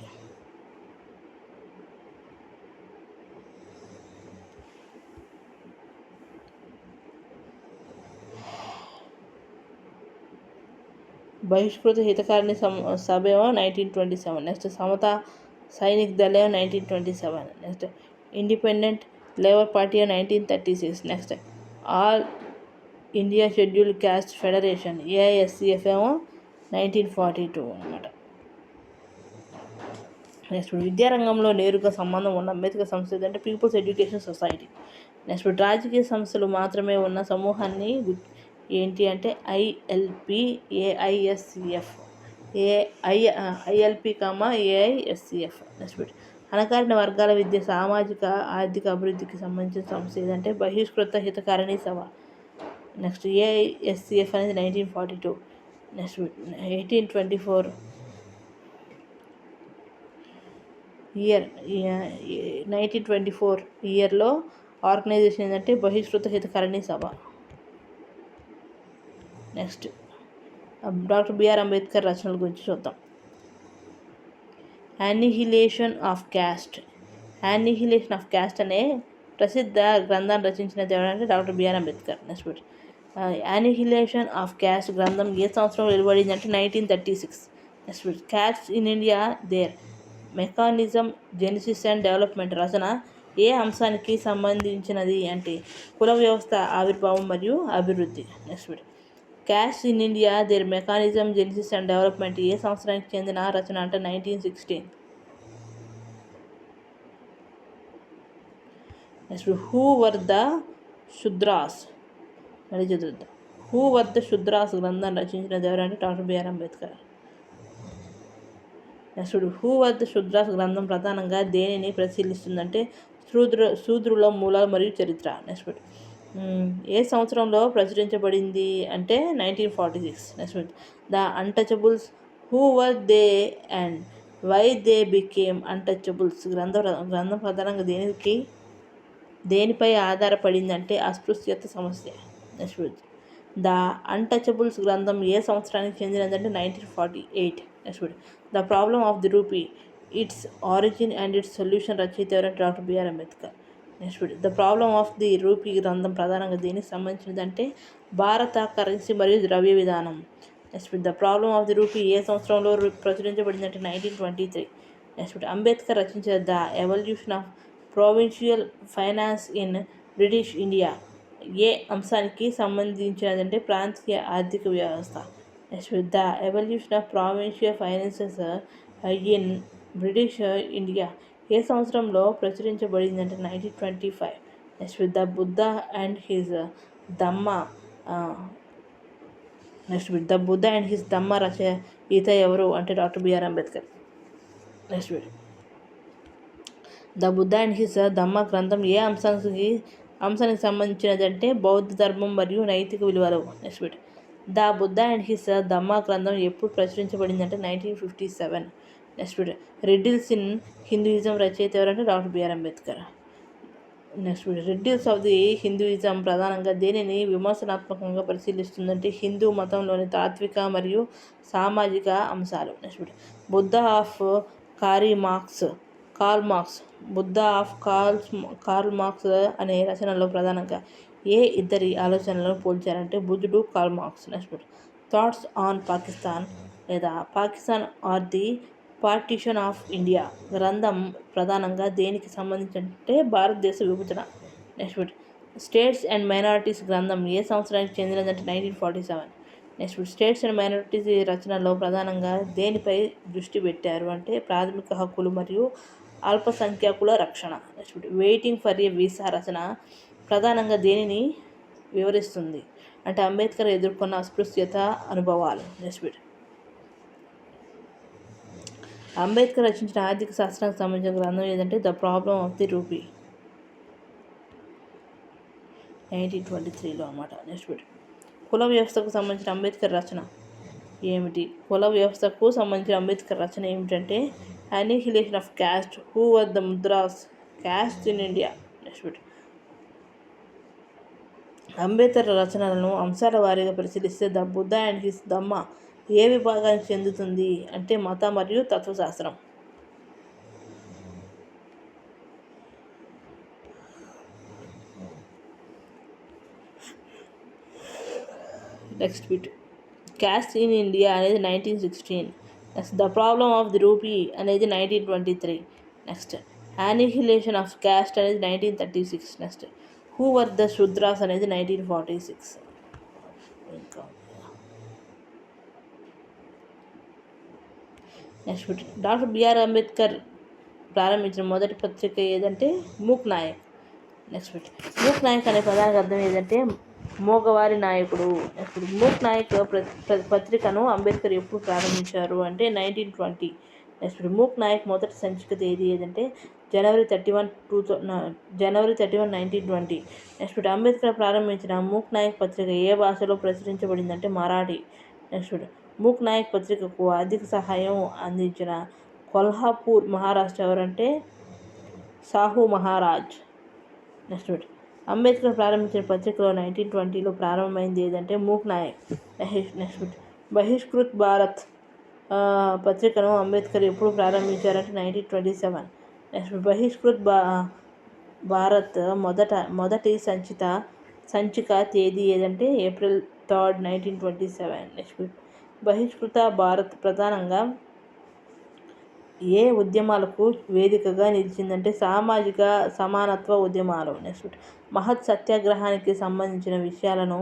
Bahishkrit Hitakarini Sabha ఏమో 1927. నెక్స్ట్ సమతా సైనిక్ దళ్ ఏమో 1927. Next independent labour party 1936. Next all India scheduled caste federation AISCF ఏమో 1942 అన్నమాట. నెక్స్ట్ విద్యారంగంలో నేరుగా సంబంధం ఉన్న అంబేద్కర్ సంస్థ ఏంటంటే పీపుల్స్ ఎడ్యుకేషన్ సొసైటీ. నెక్స్ట్ రాజకీయ సంస్థలు మాత్రమే ఉన్న సమూహాన్ని ఏంటి అంటే ఐఎల్పి ఏఐఎస్సిఎఫ్ ఐఎల్పి ఏఐఎస్సిఎఫ్. నెక్స్ట్ అణగారిన వర్గాల విద్య సామాజిక ఆర్థిక అభివృద్ధికి సంబంధించిన సంస్థ ఏదంటే బహిష్కృత హితకారిణి సభ. నెక్స్ట్ ఏఐఎస్సిఎఫ్ అనేది 1942. నెక్స్ట్ 1824 ఇయర్లో ఆర్గనైజేషన్ ఏంటంటే బహిష్కృత హితకారిణి సభ. నెక్స్ట్ డాక్టర్ బిఆర్ అంబేద్కర్ రచనల గురించి చూద్దాం. యానిహిలేషన్ ఆఫ్ క్యాస్ట్ అనే ప్రసిద్ధ గ్రంథాన్ని రచించిన ఎవరంటే doctor BR Ambedkar. Next annihilation of caste గ్రంథం ఏ సంవత్సరంలో వెలువడింది అంటే 1936. Next caste in India their mechanism genesis and development రచన ఏ అంశానికి సంబంధించినది అంటే కుల వ్యవస్థ ఆవిర్భావం మరియు అభివృద్ధి. Next caste in India their mechanism genesis and development ఏ సంవత్సరానికి చెందిన రచన అంటే 1916. Next who were the Shudras మళ్ళీ చదువుద్దాం. హూ వర్ ద శుద్రాస్ గ్రంథం రచించినది ఎవరంటే doctor BR Ambedkar. Next who were the Shudras గ్రంథం ప్రధానంగా దేనిని పరిశీలిస్తుందంటే శూద్రుల మూలాలు మరియు చరిత్ర. నెక్స్ట్ ఏ సంవత్సరంలో ప్రచురించబడింది అంటే 1946. Next the untouchables who were they and why they became untouchables గ్రంథం ప్రధానంగా దేనిపై ఆధారపడింది అంటే అస్పృశ్యత సమస్య. నెక్స్ట్ ద అన్టచబుల్స్ గ్రంథం ఏ సంవత్సరానికి చెందినదంటే 1948. Next the problem of the rupee its origin and its solution రచయిత ఎవరంటే doctor BR Ambedkar. Next the problem of the rupee గ్రంథం ప్రధానంగా దేనికి సంబంధించినదంటే భారత కరెన్సీ మరియు ద్రవ్య విధానం. Next the problem of the rupee ఏ సంవత్సరంలో ప్రచురించబడిందంటే 1923. నెక్స్ట్ అంబేద్కర్ రచించిన the evolution of provincial finance in British India ఏ అంశానికి సంబంధించినదంటే ప్రాంతీయ ఆర్థిక వ్యవస్థ. Next the evolution of provincial finances in British India ఏ సంవత్సరంలో ప్రచురించబడిందంటే 1925. Next the Buddha and his Dhamma the Buddha and his Dhamma రచయిత ఎవరు అంటే doctor BR Ambedkar. Next the Buddha and his Dhamma గ్రంథం ఏ అంశానికి సంబంధించినది అంటే బౌద్ధ ధర్మం మరియు నైతిక విలువలు. Next the Buddha and his Dhamma గ్రంథం ఎప్పుడు ప్రచురించబడింది అంటే 1957. నెక్స్ట్ రిడిల్స్ ఇన్ హిందూయిజం రచయిత ఎవరంటే doctor BR Ambedkar. Next riddles of the Hinduism ప్రధానంగా దేనిని విమర్శనాత్మకంగా పరిశీలిస్తుందంటే హిందూ మతంలోని తాత్విక మరియు సామాజిక అంశాలు. Next Buddha of Karl Marx Buddha of Karl Marx అనే రచనలో ప్రధానంగా ఏ ఇద్దరి ఆలోచనలను పోల్చారంటే బుద్ధుడు, Karl Marx. Next thoughts on Pakistan లేదా Pakistan or the partition of India గ్రంథం ప్రధానంగా దేనికి సంబంధించి భారతదేశ విభజన. నెక్స్ట్ స్టేట్స్ అండ్ మైనారిటీస్ గ్రంథం ఏ సంవత్సరానికి చెందినదంటే 1947. నెక్స్ట్ స్టేట్స్ అండ్ మైనారిటీస్ రచనలో ప్రధానంగా దేనిపై దృష్టి పెట్టారు అంటే ప్రాథమిక హక్కులు మరియు అల్పసంఖ్యాకుల రక్షణ. Next waiting for a visa రచన ప్రధానంగా దేనిని వివరిస్తుంది అంటే అంబేద్కర్ ఎదుర్కొన్న అస్పృశ్యత అనుభవాలు. నెక్స్ట్ అంబేద్కర్ రచించిన ఆర్థిక శాస్త్రానికి సంబంధించిన గ్రంథం ఏదంటే the problem of the rupee 1923లో అన్నమాట. నెక్స్ట్ కుల వ్యవస్థకు సంబంధించిన అంబేద్కర్ రచన ఏమిటి? కుల వ్యవస్థకు సంబంధించిన అంబేద్కర్ రచన ఏమిటంటే annihilation of caste, who were the Shudras, caste in India. Next Ambedkar రచనలను అంశాల వారీగా పరిశీలిస్తే the Buddha and his Dhamma ఏ విభాగానికి చెందుతుంది అంటే మత మరియు తత్వశాస్త్రం. నెక్స్ట్ క్యాస్ట్ ఇన్ ఇండియా అనేది 1916. Next the problem of the rupee అనేది 1923. నెక్స్ట్ యానిహిలేషన్ ఆఫ్ క్యాస్ట్ అనేది 1936. Next who were the Shudras అనేది 1946. ఇంకా నెక్స్ట్ డాక్టర్ బిఆర్ అంబేద్కర్ ప్రారంభించిన మొదటి పత్రిక ఏదంటే మూక్ నాయక్. నెక్స్ట్ మూక్ నాయక్ అనే పదానికి అర్థం ఏదంటే మోగవారి నాయకుడు. నెక్స్ట్ మూక్ నాయక్ పత్రికను అంబేద్కర్ ఎప్పుడు ప్రారంభించారు అంటే 1920. నెక్స్ట్ మూక్ నాయక్ మొదటి సంచిక తేదీ ఏదంటే జనవరి 31, 1920. నెక్స్ట్ అంబేద్కర్ ప్రారంభించిన మూక్ నాయక్ పత్రిక ఏ భాషలో ప్రచురించబడిందంటే మరాఠీ. నెక్స్ట్ మూక్ నాయక్ పత్రికకు ఆర్థిక సహాయం అందించిన కొల్హాపూర్ మహారాష్ట్ర ఎవరంటే సాహు మహారాజ్. నెక్స్ట్ అంబేద్కర్ ప్రారంభించిన పత్రికలో 1920లో ప్రారంభమైంది ఏదంటే మూక్ నాయక్. నెక్స్ట్ బహిష్కృత్ భారత్ పత్రికను అంబేద్కర్ ఎప్పుడు ప్రారంభించారంటే 1927. నెక్స్ట్ బహిష్కృత్ భారత్ మొదటి సంచిత సంచిక తేదీ ఏదంటే April 3, 1927. నెక్స్ట్ బహిష్కృత భారత్ ప్రధానంగా ఏ ఉద్యమాలకు వేదికగా నిలిచిందంటే సామాజిక సమానత్వ ఉద్యమాలు. నెక్స్ట్ మహత్ సత్యాగ్రహానికి సంబంధించిన విషయాలను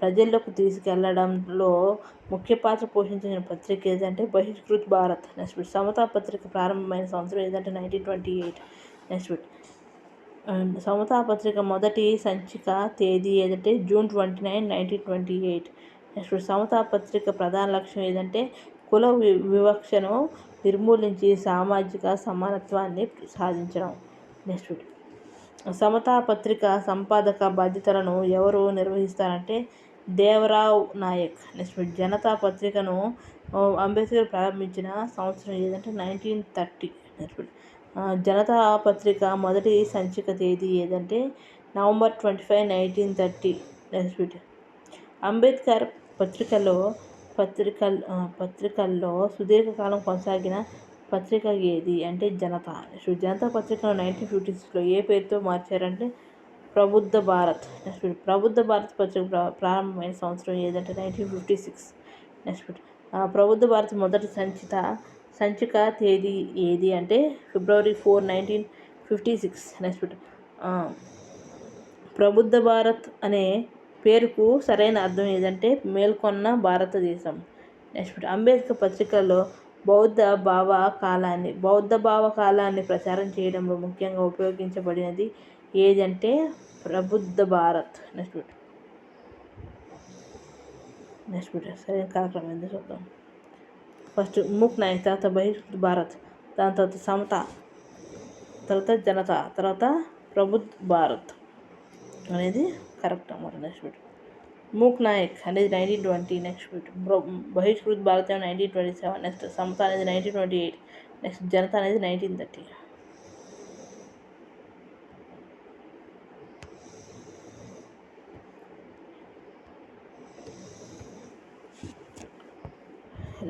ప్రజల్లోకి తీసుకెళ్లడంలో ముఖ్య పాత్ర పోషించిన పత్రిక ఏదంటే బహిష్కృత్ భారత్. నెక్స్ట్ సమతా పత్రిక ప్రారంభమైన సంవత్సరం ఏదంటే 1928. నెక్స్ట్ సమతా పత్రిక మొదటి సంచిక తేదీ ఏదంటే June 29, 1928. నెక్స్ట్ సమతా పత్రిక ప్రధాన లక్ష్యం ఏదంటే కుల వివక్షను నిర్మూలించి సామాజిక సమానత్వాన్ని సాధించడం. నెక్స్ట్ సమతా పత్రిక సంపాదక బాధ్యతలను ఎవరు నిర్వహిస్తారంటే దేవరావ్ నాయక్. నెక్స్ట్ జనతా పత్రికను అంబేద్కర్ ప్రారంభించిన సంవత్సరం ఏదంటే 1930. నెక్స్ట్ జనతా పత్రిక మొదటి సంచిక తేదీ ఏదంటే November 25, 1930. నెక్స్ట్ అంబేద్కర్ పత్రికల్లో సుదీర్ఘకాలం కొనసాగిన పత్రిక ఏది అంటే జనతా. జనతా పత్రికను 1956లో ఏ పేరుతో మార్చారంటే ప్రబుద్ధ భారత్. నెక్స్ట్ ప్రబుద్ధ భారత్ పత్రిక ప్రారంభమైన సంవత్సరం ఏదంటే 1956. నెక్స్ట్ ప్రబుద్ధ భారత్ మొదటి సంచిక తేదీ ఏది అంటే February 4, 1956. నెక్స్ట్ ప్రబుద్ధ భారత్ అనే పేరుకు సరైన అర్థం ఏదంటే మేల్కొన్న భారతదేశం. నెక్స్ట్ అంబేద్కర్ పత్రికల్లో బౌద్ధ భావ కాలాన్ని ప్రచారం చేయడంలో ముఖ్యంగా ఉపయోగించబడినది ఏదంటే ప్రబుద్ధ భారత్. నెక్స్ట్ సరైన కార్యక్రమం ఎందుకు చూద్దాం. ఫస్ట్ మూక్ నాయక్, తర్వాత బహిష్కృత భారత్, దాని తర్వాత సమత, తర్వాత జనత, తర్వాత ప్రబుద్ధ భారత్ అనేది కరెక్ట్ అన్నమాట. నెక్స్ట్ మూక్ నాయక్ అనేది 1920. నెక్స్ట్ బహిష్కృత భారత్ 1927. నెక్స్ట్ సమత అనేది 1928. నెక్స్ట్ జనత అనేది 1930.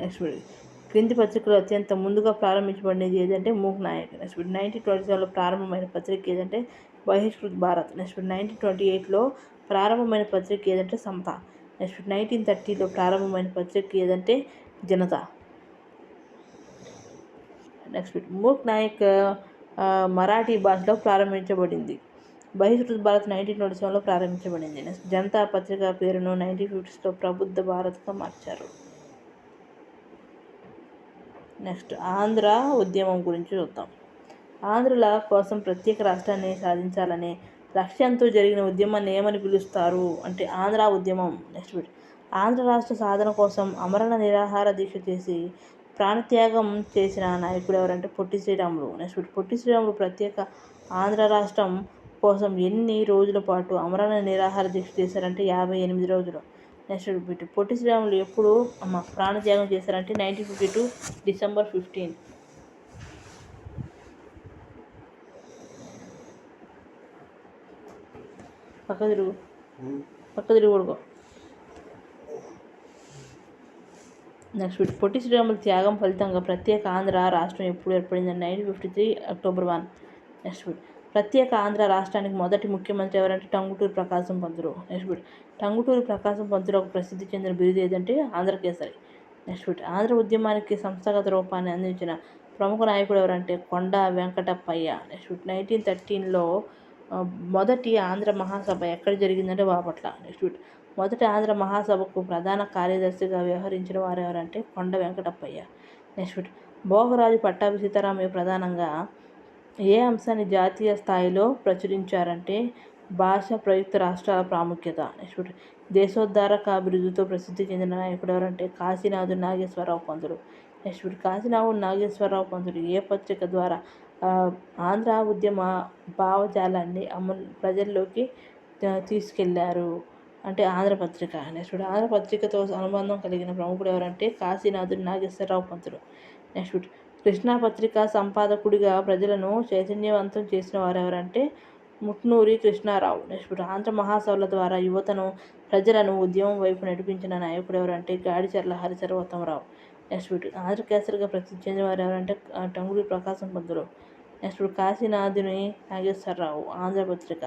నెక్స్ట్ క్రింది పత్రికలు అత్యంత ముందుగా ప్రారంభించబడినది ఏదంటే మూక్ నాయక్. నెక్స్ట్ 1927లో ప్రారంభమైన పత్రిక ఏదంటే బహిష్కృత భారత్. నెక్స్ట్ 1928లో ప్రారంభమైన పత్రిక ఏదంటే సమత. నెక్స్ట్ 1930లో ప్రారంభమైన పత్రిక ఏదంటే జనత. నెక్స్ట్ మూక్ నాయక్ మరాఠీ భాషలో ప్రారంభించబడింది. బహిష్కృత భారత్ 1927లో ప్రారంభించబడింది. నెక్స్ట్ జనతా పత్రిక పేరును 1950లో ప్రబుద్ధ భారత్గా మార్చారు. నెక్స్ట్ ఆంధ్ర ఉద్యమం గురించి చూద్దాం. ఆంధ్రుల కోసం ప్రత్యేక రాష్ట్రాన్ని సాధించాలనే లక్ష్యంతో జరిగిన ఉద్యమాన్ని ఏమని పిలుస్తారు అంటే ఆంధ్ర ఉద్యమం. నెక్స్ట్ ఆంధ్ర రాష్ట్ర సాధన కోసం అమరణ నిరాహార దీక్ష చేసి ప్రాణత్యాగం చేసిన నాయకుడు ఎవరంటే పొట్టి శ్రీరాములు. నెక్స్ట్ పొట్టి శ్రీరాములు ప్రత్యేక ఆంధ్ర రాష్ట్రం కోసం ఎన్ని రోజుల పాటు అమరణ నిరాహార దీక్ష చేశారంటే 58 రోజులు. నెక్స్ట్ పొట్టి శ్రీరాములు ఎప్పుడు ప్రాణత్యాగం చేశారంటే 1952 December 15. పక్క తిరుగు పడుకో. నెక్స్ట్ పొట్టి శ్రీరాములు త్యాగం ఫలితంగా ప్రత్యేక ఆంధ్ర రాష్ట్రం ఎప్పుడు ఏర్పడిందంటే 1953 October 1. నెక్స్ట్ ప్రత్యేక ఆంధ్ర రాష్ట్రానికి మొదటి ముఖ్యమంత్రి ఎవరంటే టంగుటూరి ప్రకాశం పంతులు. నెక్స్ట్ టంగుటూరి ప్రకాశం పంతులు ఒక ప్రసిద్ధి చెందిన బిరుదు ఏదంటే ఆంధ్రకేసరి. నెక్స్ట్ ఆంధ్ర ఉద్యమానికి సంస్థాగత రూపాన్ని అందించిన ప్రముఖ నాయకుడు ఎవరంటే కొండ వెంకటప్పయ్య. నెక్స్ట్ 1913లో మొదటి ఆంధ్ర మహాసభ ఎక్కడ జరిగిందంటే బాపట్ల. నెక్స్ట్ మొదటి ఆంధ్ర మహాసభకు ప్రధాన కార్యదర్శిగా వ్యవహరించిన వారు ఎవరంటే కొండ వెంకటప్పయ్య. నెక్స్ట్ భోగరాజు పట్టాభి సీతారామయ్య ప్రధానంగా ఏ అంశాన్ని జాతీయ స్థాయిలో ప్రచురించారంటే భాష ప్రయుక్త రాష్ట్రాల ప్రాముఖ్యత. నెక్స్ట్ దేశోద్ధారక బిరుదుతో ప్రసిద్ధి చెందిన నాయకుడు ఎవరంటే కాశీనాథు నాగేశ్వరరావు పంతులు. నెక్స్ట్ కాశీనాథు నాగేశ్వరరావు పంతులు ఏ పత్రిక ద్వారా ఆంధ్ర ఉద్యమ భావజాలాన్ని ప్రజల్లోకి తీసుకెళ్లారు అంటే ఆంధ్రపత్రిక. నెక్స్ట్ ఆంధ్రపత్రికతో అనుబంధం కలిగిన ప్రముఖుడు ఎవరంటే కాశీనాథు నాగేశ్వరరావు పంతులు. నెక్స్ట్ కృష్ణా పత్రిక సంపాదకుడిగా ప్రజలను చైతన్యవంతం చేసిన వారు ఎవరంటే ముట్నూరి కృష్ణారావు. నెక్స్ట్ ఆంధ్ర మహాసభల ద్వారా యువతను ప్రజలను ఉద్యమం వైపు నడిపించిన నాయకుడు ఎవరంటే గాడిచర్ల హరిసర్వోత్తమరావు. నెక్స్ట్ ఆంధ్రకేసరిగా ప్రసిద్ధి చెందిన వారు ఎవరంటే టంగుటూరి ప్రకాశం పంతులు. నెక్స్ట్ కాశీనాథుని నాగేశ్వరరావు ఆంధ్రపత్రిక.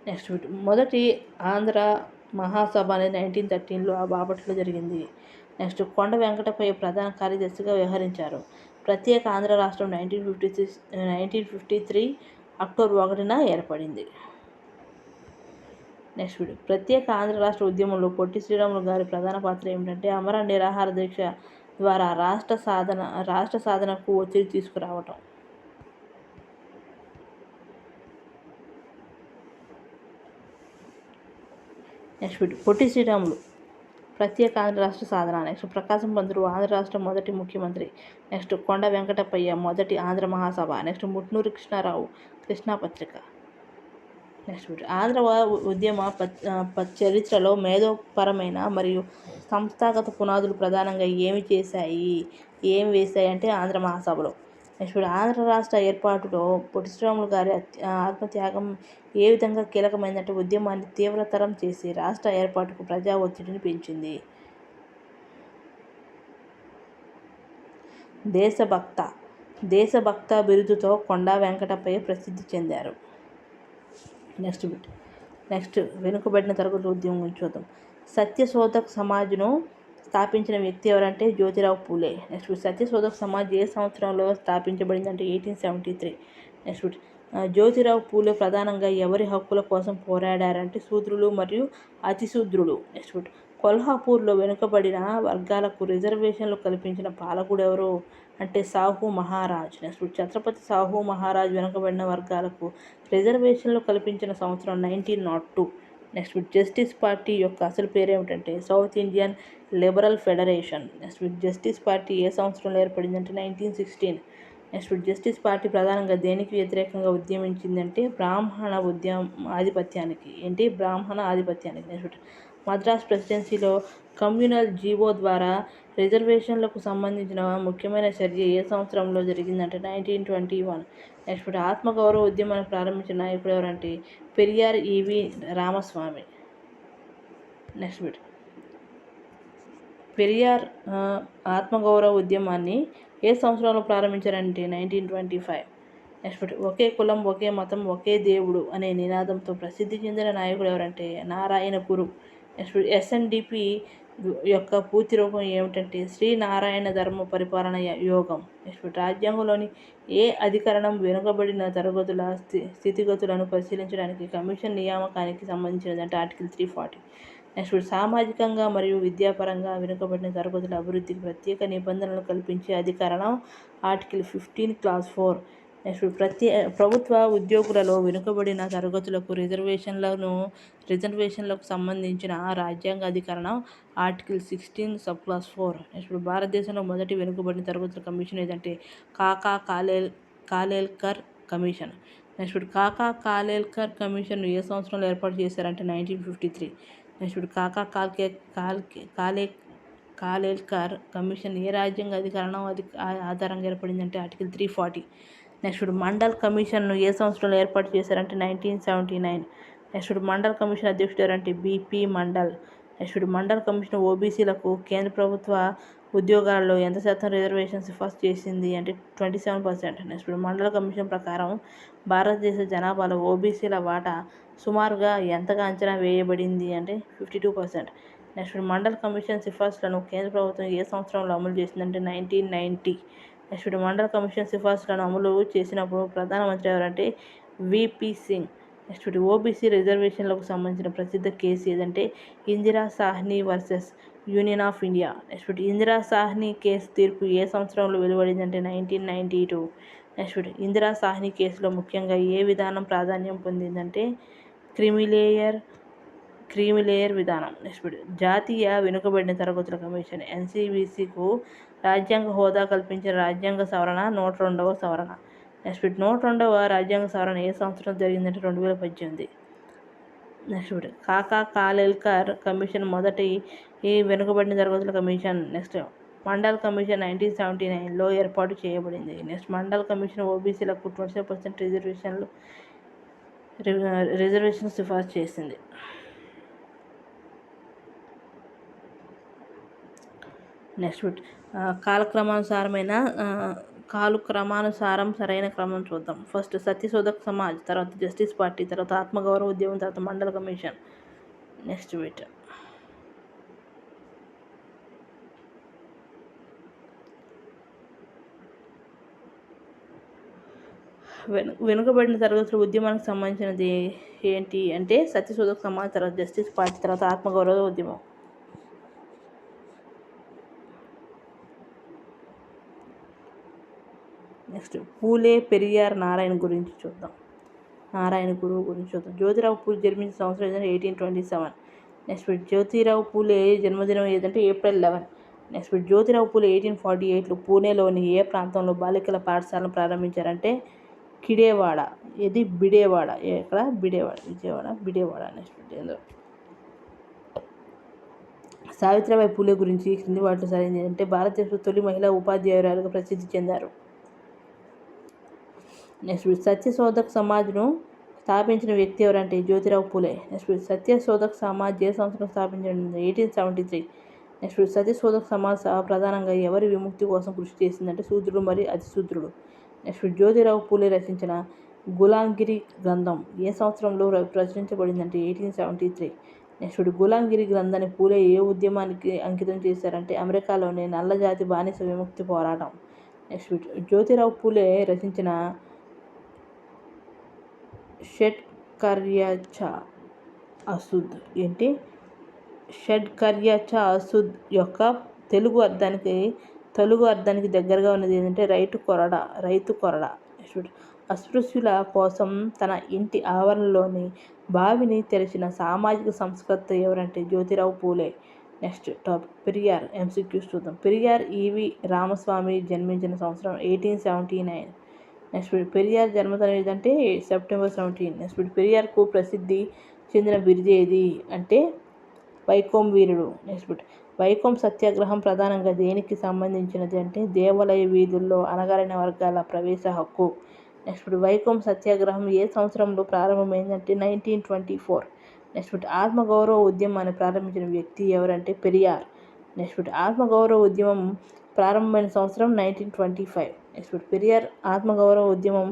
నెక్స్ట్ మొదటి ఆంధ్ర మహాసభ అనేది 1913లో బాపట్లలో జరిగింది. నెక్స్ట్ కొండ వెంకటప్పయ్య ప్రధాన కార్యదర్శిగా వ్యవహరించారు. ప్రత్యేక ఆంధ్ర రాష్ట్రం 1953 అక్టోబర్ 1న ఏర్పడింది. నెక్స్ట్ ప్రత్యేక ఆంధ్ర రాష్ట్ర ఉద్యమంలో పొట్టి శ్రీరాములు గారి ప్రధాన పాత్ర ఏమిటంటే అమర నిరాహార దీక్ష ద్వారా రాష్ట్ర సాధనకు ఒత్తిడి తీసుకురావటం. నెక్స్ట్ పొట్టి శ్రీరాములు ప్రత్యేక ఆంధ్ర రాష్ట్ర సాధన. నెక్స్ట్ ప్రకాశం పంతులు ఆంధ్ర రాష్ట్ర మొదటి ముఖ్యమంత్రి. నెక్స్ట్ కొండ వెంకటప్పయ్య మొదటి ఆంధ్ర మహాసభ. నెక్స్ట్ ముట్నూరు కృష్ణారావు కృష్ణా పత్రిక. నెక్స్ట్ ఆంధ్ర ఉద్యమ చరిత్రలో మేధోపరమైన మరియు సంస్థాగత పునాదులు ప్రధానంగా ఏమి వేశాయి అంటే ఆంధ్ర మహాసభలో. నెక్స్ట్ ఆంధ్ర రాష్ట్ర ఏర్పాటులో పొట్టి శ్రీరాములు గారి ఆత్మత్యాగం ఏ విధంగా కీలకమైందంటే ఉద్యమాన్ని తీవ్రతరం చేసి రాష్ట్ర ఏర్పాటుకు ప్రజా ఒత్తిడిని పెంచింది. దేశభక్త బిరుదుతో కొండా వెంకటప్పయ్య ప్రసిద్ధి చెందారు. నెక్స్ట్ వెనుకబడిన తరగతుల ఉద్యమం గురించి చూద్దాం. సత్యశోధక్ సమాజ్ను స్థాపించిన వ్యక్తి ఎవరంటే జ్యోతిరావు పూలే. నెక్స్ట్ సత్యశోధక్ సమాజ్ ఏ సంవత్సరంలో స్థాపించబడిందంటే 1873. నెక్స్ట్ జ్యోతిరావు పూలే ప్రధానంగా ఎవరి హక్కుల కోసం పోరాడారంటే శూద్రులు మరియు అతిశూద్రులు. నెక్స్ట్ కొల్హాపూర్లో వెనుకబడిన వర్గాలకు రిజర్వేషన్లు కల్పించిన పాలకుడు ఎవరు అంటే సాహు మహారాజ్. నెక్స్ట్ ఛత్రపతి సాహు మహారాజ్ వెనుకబడిన వర్గాలకు రిజర్వేషన్లు కల్పించిన సంవత్సరం 1902. నెక్స్ట్ జస్టిస్ పార్టీ యొక్క అసలు పేరు ఏమిటంటే South Indian Liberal Federation. Next Justice Party ఏ సంవత్సరంలో ఏర్పడిందంటే 1916. నెక్స్ట్ జస్టిస్ పార్టీ ప్రధానంగా దేనికి వ్యతిరేకంగా ఉద్యమించిందంటే బ్రాహ్మణ ఆధిపత్యానికి. నెక్స్ట్ మద్రాస్ ప్రెసిడెన్సీలో కమ్యూనల్ జీవో ద్వారా రిజర్వేషన్లకు సంబంధించిన ముఖ్యమైన చర్య ఏ సంవత్సరంలో జరిగిందంటే 1921. నెక్స్ట్ ఆత్మగౌరవ ఉద్యమాన్ని ప్రారంభించిన నాయకుడు ఎవరంటే పెరియార్ ఈవి రామస్వామి. నెక్స్ట్ పెరియార్ ఆత్మగౌరవ ఉద్యమాన్ని ఏ సంవత్సరంలో ప్రారంభించారంటే 1925. నెక్స్ట్ ఒకే కులం ఒకే మతం ఒకే దేవుడు అనే నినాదంతో ప్రసిద్ధి చెందిన నాయకుడు ఎవరంటే నారాయణ గురు. నెక్స్ట్ SNDP యొక్క పూర్తి రూపం ఏమిటంటే శ్రీ నారాయణ ధర్మ పరిపాలన యోగం. నెక్స్ట్ రాజ్యాంగంలోని ఏ అధికరణం వెనుకబడిన తరగతుల స్థితిగతులను పరిశీలించడానికి కమిషన్ నియామకానికి సంబంధించినదంటే ఆర్టికల్ 340. నెక్స్ట్ సామాజికంగా మరియు విద్యాపరంగా వెనుకబడిన తరగతుల అభివృద్ధికి ప్రత్యేక నిబంధనలు కల్పించే అధికరణం ఆర్టికల్ 15 క్లాజ్ 4. నెక్స్ట్ ప్రభుత్వ ఉద్యోగులలో వెనుకబడిన తరగతులకు రిజర్వేషన్లకు సంబంధించిన రాజ్యాంగ అధికరణం ఆర్టికల్ 16 సబ్ క్లాజ్ 4. నెక్స్ట్ భారతదేశంలో మొదటి వెనుకబడిన తరగతుల కమిషన్ ఏదంటే కాకా కాలేల్కర్ కమిషన్. నెక్స్ట్ కాకా కాలేల్కర్ కమిషన్ ఏ సంవత్సరంలో ఏర్పాటు చేశారంటే 1953. నెక్స్ట్ కాకా కాలేల్కర్ కమిషన్ ఏ రాజ్యాంగ అధికరణం ఆధారంగా ఏర్పడిందంటే ఆర్టికల్ 340. నెక్స్ట్ మండల్ కమిషన్ను ఏ సంవత్సరంలో ఏర్పాటు చేశారంటే 1979. నెక్స్ట్ మండల్ కమిషన్ అధ్యక్షుడు ఎవరంటే BP Mandal. Next Mandal commission ఓబీసీలకు కేంద్ర ప్రభుత్వ ఉద్యోగాలలో ఎంత శాతం రిజర్వేషన్ సిఫార్సు చేసింది అంటే 27%. నెక్స్ట్ మండల్ కమిషన్ ప్రకారం భారతదేశ జనాభాలో ఓబీసీల వాటా సుమారుగా ఎంతగా అంచనా వేయబడింది అంటే 52%. నెక్స్ట్ మండల్ కమిషన్ సిఫార్సులను కేంద్ర ప్రభుత్వం ఏ సంవత్సరంలో అమలు చేసిందంటే 1990. నెక్స్ట్ మండల్ కమిషన్ సిఫార్సులను అమలు చేసినప్పుడు ప్రధానమంత్రి ఎవరంటే VP సింగ్. నెక్స్ట్ ఓబీసీ రిజర్వేషన్లకు సంబంధించిన ప్రసిద్ధ కేసు ఏదంటే Indira Sawhney versus union of India. Next Indira Sawhney కేసు తీర్పు ఏ సంవత్సరంలో వెలువడిందంటే 1992. నెక్స్ట్ ఇందిరా సాహ్ని కేసులో ముఖ్యంగా ఏ విధానం ప్రాధాన్యం పొందిందంటే క్రీమిలేయర్ విధానం. నెక్స్ట్ జాతీయ వెనుకబడిన తరగతుల కమిషన్ NCVCకు రాజ్యాంగ హోదా కల్పించిన రాజ్యాంగ సవరణ 102వ సవరణ. నెక్స్ట్ 102వ రాజ్యాంగ సవరణ ఏ సంవత్సరం జరిగిందంటే 2018. నెక్స్ట్ కాకా కాలేల్కర్ కమిషన్ మొదటి వెనుకబడిన తరగతుల కమిషన్. నెక్స్ట్ మండల్ కమిషన్ 1979లో ఏర్పాటు చేయబడింది. నెక్స్ట్ మండల్ కమిషన్ ఓబీసీలకు 25% రిజర్వేషన్ సిఫార్సు చేసింది. నెక్స్ట్ కాలు క్రమానుసారం సరైన క్రమం చూద్దాం. ఫస్ట్ సత్యశోధక్ సమాజ్, తర్వాత జస్టిస్ పార్టీ, తర్వాత ఆత్మగౌరవ ఉద్యమం, తర్వాత మండల కమిషన్. Next wait. వెనుకబడిన తరగతుల ఉద్యమానికి సంబంధించినది ఏంటి అంటే సత్యశోధక్ సమాజ్, తర్వాత జస్టిస్ పార్టీ, తర్వాత ఆత్మగౌరవ ఉద్యమం. నెక్స్ట్ పూలే పెరియార్ నారాయణ గురించి చూద్దాం. నారాయణ గురువు గురించి చూద్దాం. జ్యోతిరావు పూలే జన్మించిన సంవత్సరం ఏదంటే 1827. నెక్స్ట్ జ్యోతిరావు పూలే జన్మదినం ఏదంటే April 11. నెక్స్ట్ జ్యోతిరావు పూలే 1848లో పూణేలోని ఏ ప్రాంతంలో బాలికల పాఠశాలను ప్రారంభించారంటే కిడేవాడ. ఇది బిడేవాడ. ఎక్కడ? బిడేవాడ, విజయవాడ బిడేవాడ. నెక్స్ట్ ఏందో సావిత్రిబాయి పూలే గురించి క్రింది వాటిలో సరైనది అంటే భారతదేశంలో తొలి మహిళా ఉపాధ్యాయురాలుగా ప్రసిద్ధి చెందారు. నెక్స్ట్ సత్యశోధక్ సమాజ్ను స్థాపించిన వ్యక్తి ఎవరంటే జ్యోతిరావు పూలే. నెక్స్ట్ సత్యశోధక్ సమాజ్ ఏ సంవత్సరం స్థాపించబడింది? 1873. నెక్స్ట్ సత్యశోధక్ సమాజ్ ప్రధానంగా ఎవరి విముక్తి కోసం కృషి చేసిందంటే శూద్రుడు మరియు అతిశూద్రుడు. నెక్స్ట్ జ్యోతిరావు పూలే రచించిన గులాంగిరి గ్రంథం ఏ సంవత్సరంలో ప్రచురించబడిందంటే 1873. నెక్స్ట్ గులాంగిరి గ్రంథాన్ని పూలే ఏ ఉద్యమానికి అంకితం చేశారంటే అమెరికాలోని నల్లజాతి బానిస విముక్తి పోరాటం. నెక్స్ట్ జ్యోతిరావు పూలే రచించిన షడ్కర్యాచ అశుద్ధ్ ఏంటి? షడ్కర్యాచ అశుద్ధ్ యొక్క తెలుగు అర్థానికి దగ్గరగా ఉన్నది ఏంటంటే రైతు కొరడ. అస్పృశ్యుల కోసం తన ఇంటి ఆవరణలోని బావిని తెరిచిన సామాజిక సంస్కర్త ఎవరంటే Jyotirao Phule. Next topic Periyar. MCQs చూద్దాం. పెరియార్ ఈవి రామస్వామి జన్మించిన సంవత్సరం 1879. నెక్స్ట్ పెరియార్ జన్మదినం ఏదంటే September 17. నెక్స్ట్ పెరియార్కు ప్రసిద్ధి చెందిన బిరుదు ఏది అంటే వైకోం వీరుడు. నెక్స్ట్ వైకోం సత్యాగ్రహం ప్రధానంగా దేనికి సంబంధించినది అంటే దేవాలయ వీధుల్లో అణగారిన వర్గాల ప్రవేశ హక్కు. నెక్స్ట్ వైకోం సత్యాగ్రహం ఏ సంవత్సరంలో ప్రారంభమైందంటే 1924. నెక్స్ట్ ఆత్మగౌరవ ఉద్యమాన్ని ప్రారంభించిన వ్యక్తి ఎవరంటే పెరియార్. నెక్స్ట్ ఆత్మగౌరవ ఉద్యమం ప్రారంభమైన సంవత్సరం 1925. నెక్స్ట్ పెరియార్ ఆత్మగౌరవ ఉద్యమం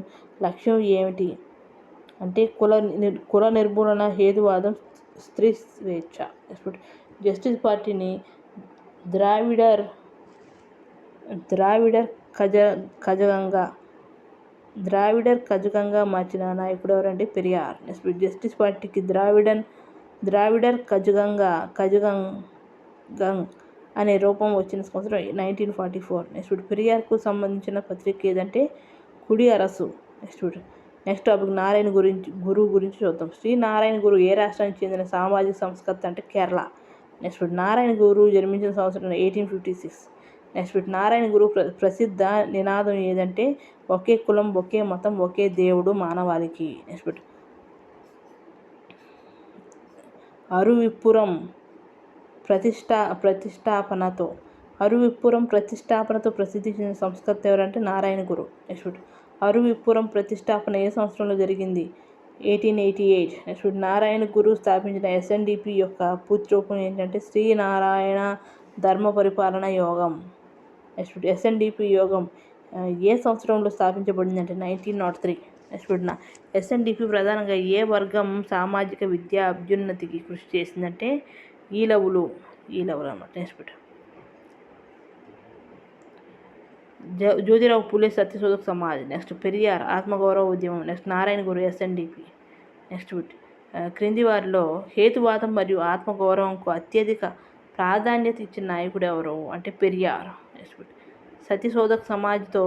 లక్ష్యం ఏమిటి అంటే కుల నిర్మూలన, హేతువాదం, స్త్రీ స్వేచ్ఛ. నెక్స్ట్ జస్టిస్ పార్టీని ద్రావిడర్ కజగంగా మార్చిన నాయకుడు ఎవరంటే పెరియార్. నెక్స్ట్ జస్టిస్ పార్టీకి ద్రావిడర్ కజగంగ్ అనే రూపం వచ్చిన సంవత్సరం 1944. నెక్స్ట్ పెరియార్కు సంబంధించిన పత్రిక ఏదంటే కుడి అరసు. నెక్స్ట్ టాపిక్ నారాయణ గురువు గురించి చూద్దాం. శ్రీ నారాయణ గురు ఏ రాష్ట్రానికి చెందిన సామాజిక సంస్కర్త అంటే కేరళ. నెక్స్ట్ నారాయణ గురు జన్మించిన సంవత్సరం 1856. నెక్స్ట్ నారాయణ గురు ప్రసిద్ధ నినాదం ఏదంటే ఒకే కులం, ఒకే మతం, ఒకే దేవుడు మానవాళికి. నెక్స్ట్ అరువిప్పురం ప్రతిష్టాపనతో ప్రసిద్ధి చెందిన సంస్కర్త ఎవరంటే నారాయణ గురు. నెక్స్ట్ అరువిప్పురం ప్రతిష్టాపన ఏ సంవత్సరంలో జరిగింది? 1888. నెక్స్ట్ నారాయణ గురు స్థాపించిన SNDP యొక్క పూర్తి రూపం ఏంటంటే శ్రీ నారాయణ ధర్మ పరిపాలన యోగం. నెక్స్ట్ SNDP యోగం ఏ సంవత్సరంలో స్థాపించబడింది అంటే 1903. నెక్స్ట్ SNDP ప్రధానంగా ఏ వర్గం సామాజిక విద్యా అభ్యున్నతికి కృషి చేసిందంటే ఈలవులు అన్నమాట. నెక్స్ట్ జ్యోతిరావు పూలే సత్యశోధక్ సమాజ్. నెక్స్ట్ పెరియార్ ఆత్మగౌరవ ఉద్యమం. నెక్స్ట్ నారాయణ గురు SNDP. నెక్స్ట్ క్రింది వారిలో హేతువాదం మరియు ఆత్మగౌరవంకు అత్యధిక ప్రాధాన్యత ఇచ్చిన నాయకుడు ఎవరు అంటే పెరియార్. నెక్స్ట్ సత్యశోధక్ సమాజ్తో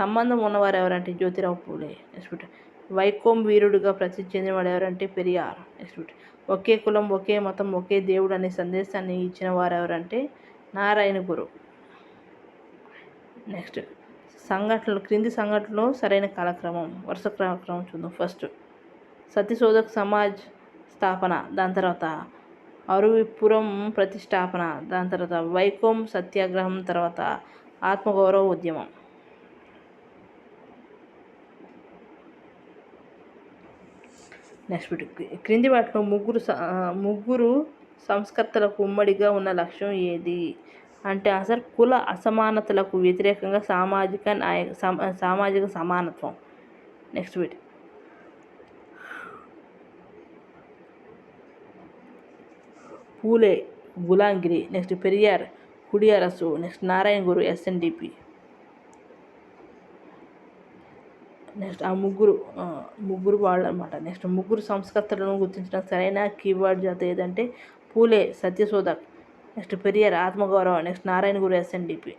సంబంధం ఉన్నవారు ఎవరంటే జ్యోతిరావు పూలే. నెక్స్ట్ వైకోం వీరుడుగా ప్రసిద్ధి చెందినవాడు ఎవరంటే పెరియార్. నెక్స్ట్ ఒకే కులం, ఒకే మతం, ఒకే దేవుడు అనే సందేశాన్ని ఇచ్చిన వారు ఎవరంటే నారాయణ గురు. నెక్స్ట్ క్రింది సంఘటనలో సరైన కాలక్రమం వరుస క్రమం చూద్దాం. ఫస్ట్ సత్యశోధక్ సమాజ్ స్థాపన, దాని తర్వాత అరువిప్పురం ప్రతిష్టాపన, దాని తర్వాత వైకోం సత్యాగ్రహం, తర్వాత ఆత్మగౌరవ ఉద్యమం. నెక్స్ట్ క్రింది వాటిలో ముగ్గురు సంస్కర్తలకు ఉమ్మడిగా ఉన్న లక్ష్యం ఏది? అంటే ఆన్సర్ కుల అసమానతలకు వ్యతిరేకంగా సామాజిక సమానత్వం. Next bit. Phule Gulamgiri. Next Periyar Kudi Arasu. Next Narayana Guru SNDP. Next ఆ ముగ్గురు వాళ్ళు అనమాట. నెక్స్ట్ ముగ్గురు సంస్కర్తలను గుర్తించడం సరైన కీవర్డ్ జత ఏదంటే పూలే సత్యశోధక్. నెక్స్ట్ పెరియార్ ఆత్మగౌరవం. Next Narayana Guru SNDP.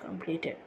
Completed.